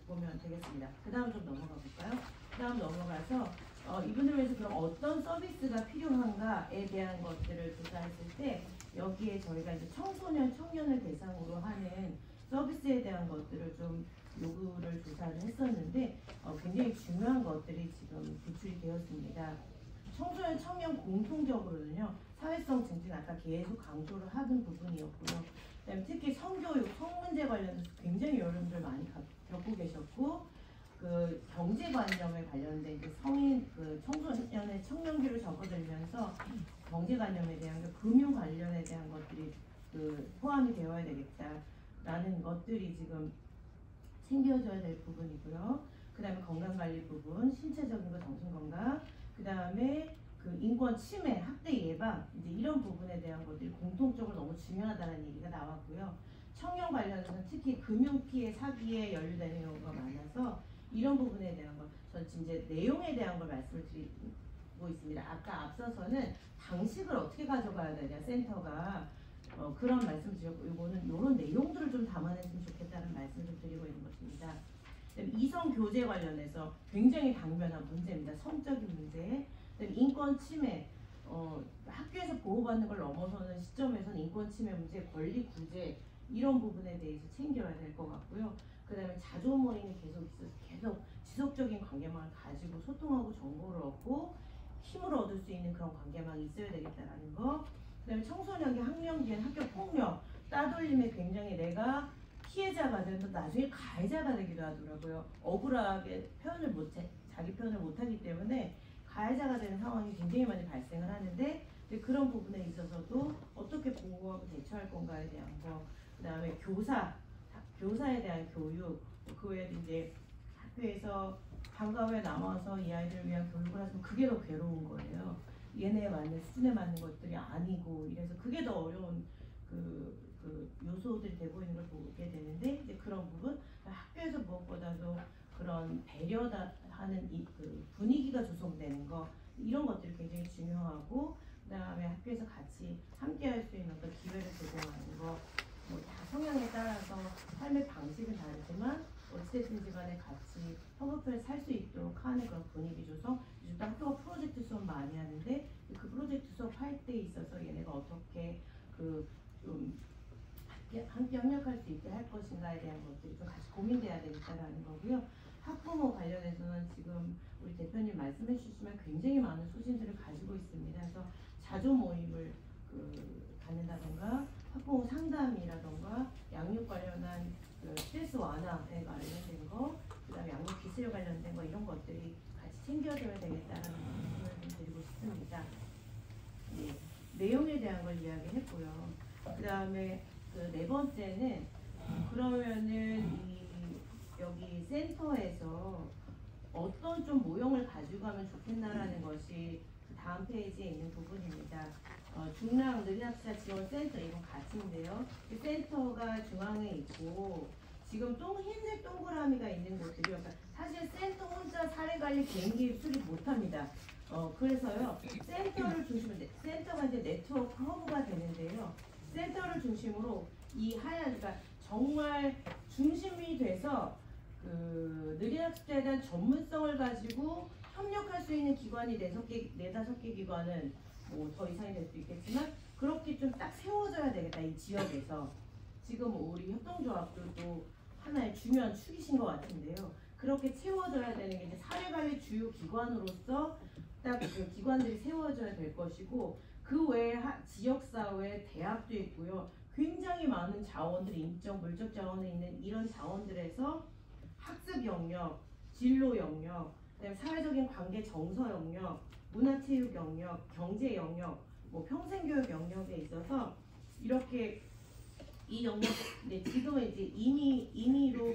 보면 되겠습니다. 그 다음 좀 넘어가 볼까요? 그 다음 넘어가서 이분을 위해서 그럼 어떤 서비스가 필요한가에 대한 것들을 조사했을 때 여기에 저희가 이제 청소년, 청년을 대상으로 하는 서비스에 대한 것들을 좀 요구를 조사를 했었는데 굉장히 중요한 것들이 지금 도출이 되었습니다. 청소년, 청년 공통적으로는요 사회성 증진 아까 계속 강조를 하던 부분이었고요. 그다음에 특히 성교육, 성문제 관련해서 굉장히 여러분들 많이 겪고 계셨고 경제관념에 관련된 성인 청소년의 청년기를 접어들면서 경제관념에 대한 금융 관련에 대한 것들이 포함이 되어야 되겠다라는 것들이 지금 챙겨줘야 될 부분이고요. 그 다음에 건강관리 부분, 신체적인 거 정신건강, 그 다음에 인권 침해, 학대 예방 이제 이런 부분에 대한 것들이 공통적으로 너무 중요하다는 얘기가 나왔고요. 청년 관련해서는 특히 금융 피해, 사기에 연루되는 경우가 많아서 이런 부분에 대한 걸 전 이제 내용에 대한 걸 말씀을 드리고 있습니다. 아까 앞서서는 방식을 어떻게 가져가야 되냐 센터가 그런 말씀 드렸고 이거는 이런 내용들을 좀 담아냈으면 좋겠다는 말씀 좀 드리고 있는 것입니다. 이성 교제 관련해서 굉장히 당면한 문제입니다. 성적인 문제, 인권 침해, 학교에서 보호받는 걸 넘어서는 시점에서는 인권 침해 문제, 권리 구제 이런 부분에 대해서 챙겨야 될 것 같고요. 그 다음에 자조 모임이 계속 있어서 계속 지속적인 관계망을 가지고 소통하고 정보를 얻고 힘을 얻을 수 있는 그런 관계망이 있어야 되겠다라는 거. 그 다음에 청소년기, 학령기엔 학교 폭력, 따돌림에 굉장히 내가 피해자가 돼서 나중에 가해자가 되기도 하더라고요. 억울하게 자기 표현을 못하기 때문에 가해자가 되는 상황이 굉장히 많이 발생을 하는데 그런 부분에 있어서도 어떻게 보호하고 대처할 건가에 대한 거. 그 다음에 교사에 대한 교육, 그 외에도 이제 학교에서 방과 후에 남아서 이 아이들을 위한 교육을 하시면 그게 더 괴로운 거예요. 얘네에 맞는 수준에 맞는 것들이 아니고 이래서 그게 더 어려운 그 요소들이 되고 있는 걸 보게 되는데 이제 그런 부분 학교에서 무엇보다도 그런 배려하는 그 분위기가 조성되는 거 이런 것들이 굉장히 중요하고 그다음에 학교에서 같이 함께 할 수 있는 어떤 기회를 제공하는 거 뭐 다 성향에 따라서 삶의 방식은 다르지만 어찌됐든지 간에 같이 협업해서 살 수 있도록 하는 그런 분위기 조성. 요즘도 학교가 프로젝트 수업 많이 하는데 그 프로젝트 수업 할 때 있어서 얘네가 어떻게 좀 함께 협력할 수 있게 할 것인가에 대한 것들이 좀 같이 고민돼야 되겠다라는 거고요. 학부모 관련해서는 지금 우리 대표님 말씀해 주시지만 굉장히 많은 소신들을 가지고 있습니다. 그래서 자조 모임을 갖는다던가 학부모 상담이라던가 양육 관련한 스트레스 완화에 관련된 거, 그다음에 양육 기술 관련된 거 이런 것들이 같이 챙겨줘야 되겠다라는 말씀을 좀 드리고 싶습니다. 네, 내용에 대한 걸 이야기했고요. 그다음에 네 번째는 그러면은 여기 센터에서 어떤 좀 모형을 가지고 가면 좋겠나라는 것이 그 다음 페이지에 있는 부분입니다. 중랑 느린학습자 지원 센터 이건 같은데요. 이 센터가 중앙에 있고 지금 흰색 동그라미가 있는 곳들이요. 그러니까 사실 센터 혼자 사례관리 개인기 수립 못합니다. 그래서요 센터를 중심으로 센터가 이제 네트워크 허브가 되는데요. 센터를 중심으로 이 하얀 그러니까 정말 중심이 돼서 그 느린학습자에 대한 전문성을 가지고 협력할 수 있는 기관이 4-5개 기관은 뭐 더 이상이 될 수 있겠지만 그렇게 좀 딱 세워져야 되겠다. 이 지역에서 지금 우리 협동조합들도 하나의 중요한 축이신 것 같은데요. 그렇게 채워져야 되는 게 이제 사례관리 주요 기관으로서 딱 그 기관들이 세워져야 될 것이고 그 외에 지역사회, 대학도 있고요. 굉장히 많은 자원들이 인적, 물적 자원이 있는 이런 자원들에서 학습 영역, 진로 영역, 그다음에 사회적인 관계 정서 영역, 문화체육 영역, 경제 영역, 뭐 평생교육 영역에 있어서 이렇게 이 영역, 네, 지금은 이제 임의로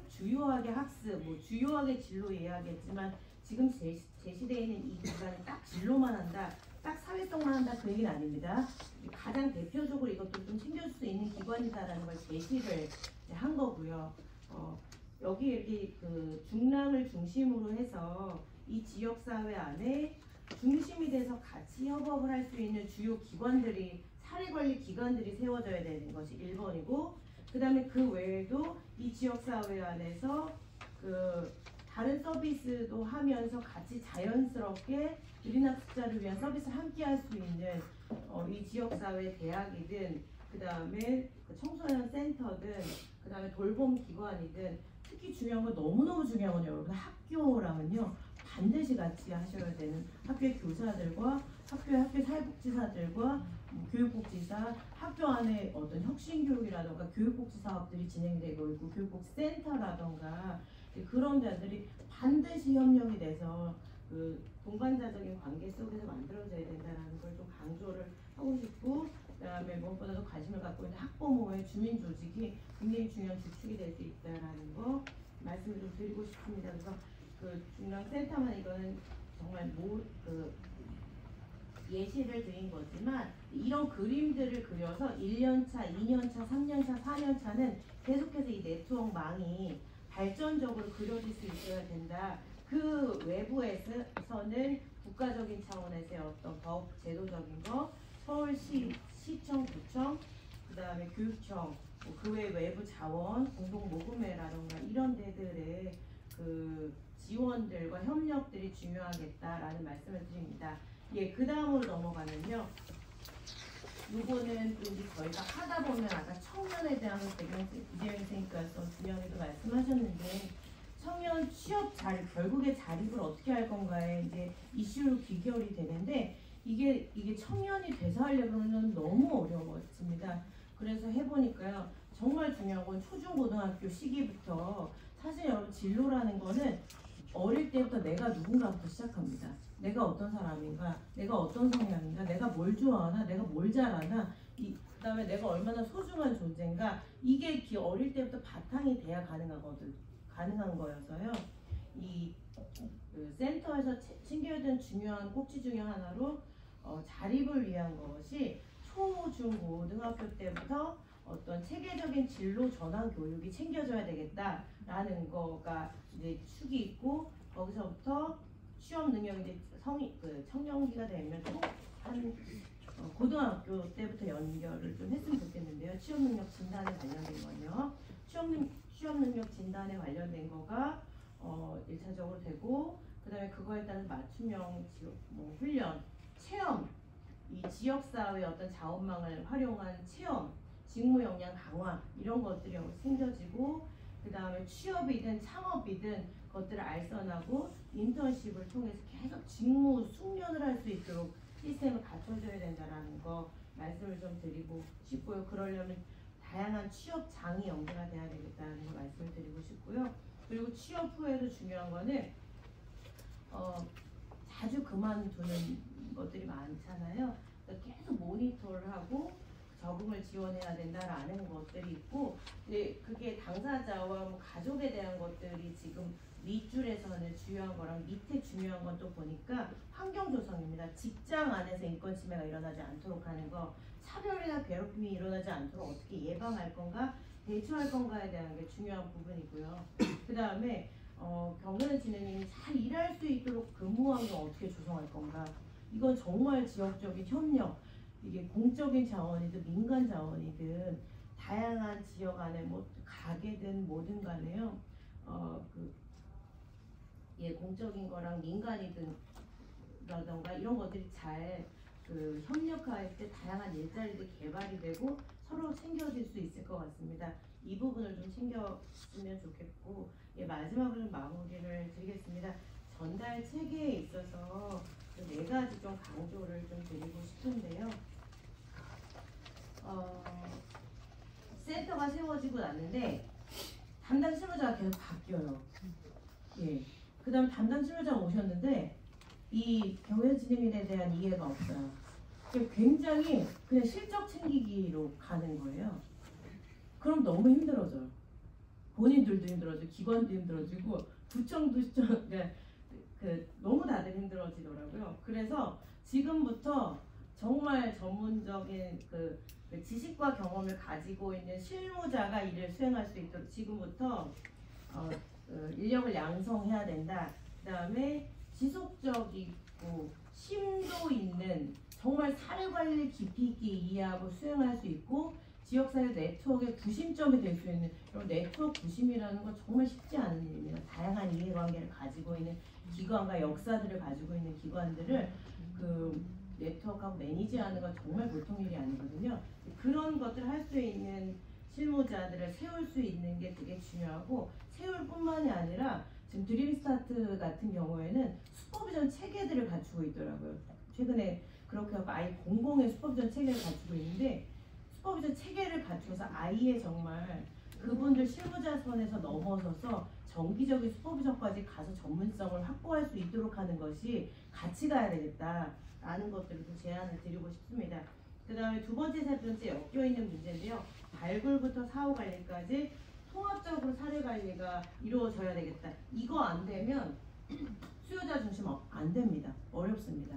주요하게 학습, 뭐 주요하게 진로 이해하겠지만 지금 제시되어 있는 이 기관이 딱 진로만 한다, 딱 사회성만 한다 그 얘기는 아닙니다. 가장 대표적으로 이것도 좀 챙겨줄 수 있는 기관이다라는 걸 제시를 한 거고요. 여기 이렇게 그 중랑을 중심으로 해서 이 지역사회 안에 중심이 돼서 같이 협업을 할 수 있는 주요 기관들이 사례관리 기관들이 세워져야 되는 것이 1번이고 그 다음에 그 외에도 이 지역사회 안에서 그 다른 서비스도 하면서 같이 자연스럽게 느린학습자를 위한 서비스를 함께 할 수 있는 이 지역사회 대학이든 그 다음에 그 청소년 센터든 그 다음에 돌봄 기관이든 특히 중요한 건 너무너무 중요한 건 여러분 학교랑은요 반드시 같이 하셔야 되는 학교의 교사들과 학교 사회복지사들과 교육복지사, 학교 안에 어떤 혁신교육이라던가 교육복지 사업들이 진행되고 있고 교육복지 센터라던가 그런 데들이 반드시 협력이 돼서 그 동반자적인 관계 속에서 만들어져야 된다는 걸 좀 강조를 하고 싶고 그다음에 무엇보다도 관심을 갖고 있는 학부모의 주민조직이 굉장히 중요한 주축이 될 수 있다는 거 말씀을 좀 드리고 싶습니다. 그래서 그 중랑 센터만 이거는 정말 예시를 드린 거지만 이런 그림들을 그려서 1년차, 2년차, 3년차, 4년차는 계속해서 이 네트워크망이 발전적으로 그려질 수 있어야 된다. 그 외부에서는 국가적인 차원에서의 어떤 법, 제도적인 거, 서울시, 시청, 구청, 그 다음에 교육청, 그 외 외부 자원, 공동모금회라던가 이런 데들의 그 지원들과 협력들이 중요하겠다라는 말씀을 드립니다. 예, 그 다음으로 넘어가면요. 요거는 또 이제 저희가 하다 보면 아까 청년에 대한 이재명 선생님께서 분명히도 말씀하셨는데 청년 취업 자리 결국에 자립을 어떻게 할 건가에 이제 이슈로 귀결이 되는데 이게 청년이 돼서 하려면 너무 어려웠습니다. 그래서 해보니까요 정말 중요한 건 초중고등학교 시기부터 사실 여러분 진로라는 거는 어릴 때부터 내가 누군가부터 시작합니다. 내가 어떤 사람인가, 내가 어떤 성향인가, 내가 뭘 좋아하나, 내가 뭘 잘하나, 그다음에 내가 얼마나 소중한 존재인가 이게 어릴 때부터 바탕이 돼야 가능한 거여서요. 그 센터에서 챙겨야 되는 중요한 꼭지 중에 하나로 자립을 위한 것이 초, 중, 고등학교 때부터 어떤 체계적인 진로 전환 교육이 챙겨져야 되겠다라는 거가 이제 축이 있고 거기서부터 취업 능력이 이제 청년기가 되면 한 고등학교 때부터 연결을 좀 했으면 좋겠는데요. 취업 능력 진단에 관련된 건요. 취업 능력 진단에 관련된 거가 1차적으로 되고 그다음에 그거에 따른 맞춤형 훈련, 체험, 이 지역사회의 어떤 자원망을 활용한 체험, 직무 역량 강화 이런 것들이 생겨지고 그 다음에 취업이든 창업이든 그것들을 알선하고 인턴십을 통해서 계속 직무 숙련을 할 수 있도록 시스템을 갖춰줘야 된다는 거 말씀을 좀 드리고 싶고요. 그러려면 다양한 취업장이 연계가 돼야 되겠다는 거 말씀을 드리고 싶고요. 그리고 취업 후에도 중요한 거는 자주 그만두는 것들이 많잖아요. 그러니까 계속 모니터를 하고 적응을 지원해야 된다라는 것들이 있고 그게 당사자와 가족에 대한 것들이 지금 윗줄에서는 중요한 거랑 밑에 중요한 건 또 보니까 환경 조성입니다. 직장 안에서 인권 침해가 일어나지 않도록 하는 거, 차별이나 괴롭힘이 일어나지 않도록 어떻게 예방할 건가, 대처할 건가에 대한 게 중요한 부분이고요. 그 다음에 경영 진행인이 잘 일할 수 있도록 근무 환경 어떻게 조성할 건가. 이건 정말 지역적인 협력, 이게 공적인 자원이든 민간 자원이든 다양한 지역 안에 뭐 가게든 뭐든 간에요. 공적인 거랑 민간이든 라던가 이런 것들이 잘 협력할 때 다양한 일자리들이 개발이 되고 서로 챙겨질 수 있을 것 같습니다. 이 부분을 좀 챙겼으면 좋겠고 마지막으로 마무리를 드리겠습니다. 전달 체계에 있어서 네 가지 좀 강조를 좀 드리고 싶은데요. 센터가 세워지고 났는데 담당 실무자가 계속 바뀌어요. 예. 그 다음에 담당 실무자가 오셨는데 이 경영 진행에 대한 이해가 없어요. 굉장히 그냥 실적 챙기기로 가는 거예요. 그럼 너무 힘들어져요. 본인들도 힘들어지고 기관도 힘들어지고 구청도 너무 다들 힘들어지더라고요. 그래서 지금부터 정말 전문적인 지식과 경험을 가지고 있는 실무자가 일을 수행할 수 있도록 지금부터 인력을 양성해야 된다. 그 다음에 지속적이고 심도 있는 정말 사례관리를 깊이 있게 이해하고 수행할 수 있고 지역사회 네트워크의 구심점이 될 수 있는 이런 네트워크 구심이라는 건 정말 쉽지 않은 일입니다. 다양한 이해관계를 가지고 있는 기관과 역사들을 가지고 있는 기관들을 네트워크하고 매니지하는 건 정말 보통 일이 아니거든요. 그런 것들을 할 수 있는 실무자들을 세울 수 있는 게 되게 중요하고 세울 뿐만이 아니라 지금 드림스타트 같은 경우에는 슈퍼비전 체계들을 갖추고 있더라고요. 최근에 그렇게 하고 아예 공공의 슈퍼비전 체계를 갖추고 있는데 슈퍼비전 체계를 갖춰서 아예 정말 그분들 실무자 선에서 넘어서서 정기적인 슈퍼비전까지 가서 전문성을 확보할 수 있도록 하는 것이 같이 가야 되겠다라는 것들을 좀 제안을 드리고 싶습니다. 그 다음에 두 번째, 세 번째 엮여있는 문제인데요. 발굴부터 사후 관리까지 통합적으로 사례 관리가 이루어져야 되겠다. 이거 안 되면 수요자 중심 안 됩니다. 어렵습니다.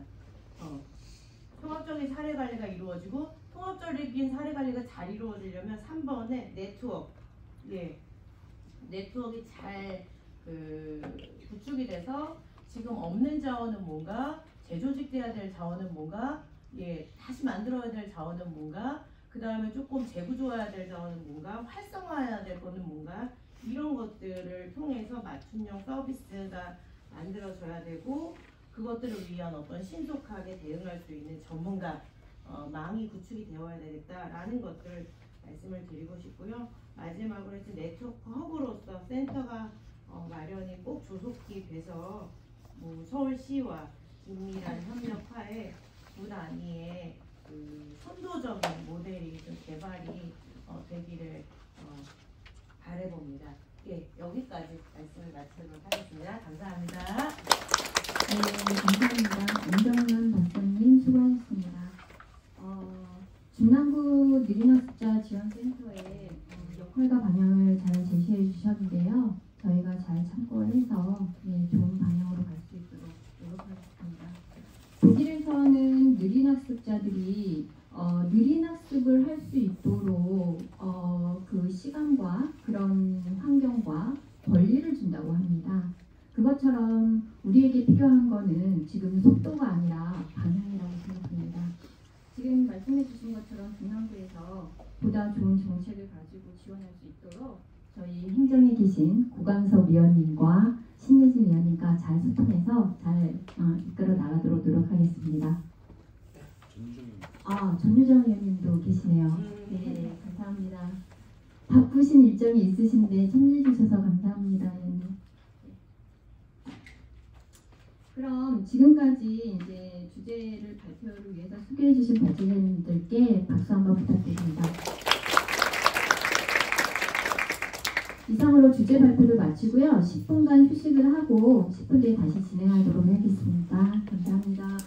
통합적인 사례 관리가 이루어지고 통합적인 사례 관리가 잘 이루어지려면 3번에 네트워크. 예. 네트워크가 잘 구축이 돼서 지금 없는 자원은 뭔가, 재조직돼야 될 자원은 뭔가, 예, 다시 만들어야 될 자원은 뭔가, 그 다음에 조금 재구조해야 될 자원은 뭔가, 활성화해야 될 거는 뭔가, 이런 것들을 통해서 맞춤형 서비스가 만들어져야 되고 그것들을 위한 어떤 신속하게 대응할 수 있는 전문가 망이 구축이 되어야 되겠다라는 것들을 말씀을 드리고 싶고요. 마지막으로 이제 네트워크 허브로서 센터가 마련이 꼭 조속히 돼서 서울시와 긴밀한 협력하에 두 단위의 그 선도적인 모델이 좀 개발이 되기를 바라봅니다. 예, 여기까지 말씀을 마치도록 하겠습니다. 감사합니다. 네, 감사합니다. 윤정란 박사님 수고하셨습니다. 중남구 느린학습자 지원센터의 역할과 방향을 잘 제시해 주셨는데요. 저희가 잘 참고해서 좋은 방향으로 갈 수 있도록 노력하겠습니다. 독일에서는 느린학습자들이 느린 학습을 할 수 있도록 그 시간과 그런 환경과 권리를 준다고 합니다. 그것처럼 우리에게 필요한 거는 지금 속도가 아니라 방향이라고 생각합니다. 지금 말씀해 주신 것처럼 중남구에서 보다 좋은 정책을 가지고 지원할 수 있도록 저희 행정에 계신 고강석 위원님과 신예진 위원님과 잘 소통해서 잘 이끌어 나가도록 노력하겠습니다. 전유정 위원님도 계시네요. 네, 감사합니다. 바쁘신 일정이 있으신데 참여해 주셔서 감사합니다, 위원님. 그럼 지금까지 이제 주제를 발표를 위해서 소개해 주신 발제자님들께 박수 한번 부탁드립니다. 이상으로 주제 발표를 마치고요. 10분간 휴식을 하고 10분 뒤에 다시 진행하도록 하겠습니다. 감사합니다.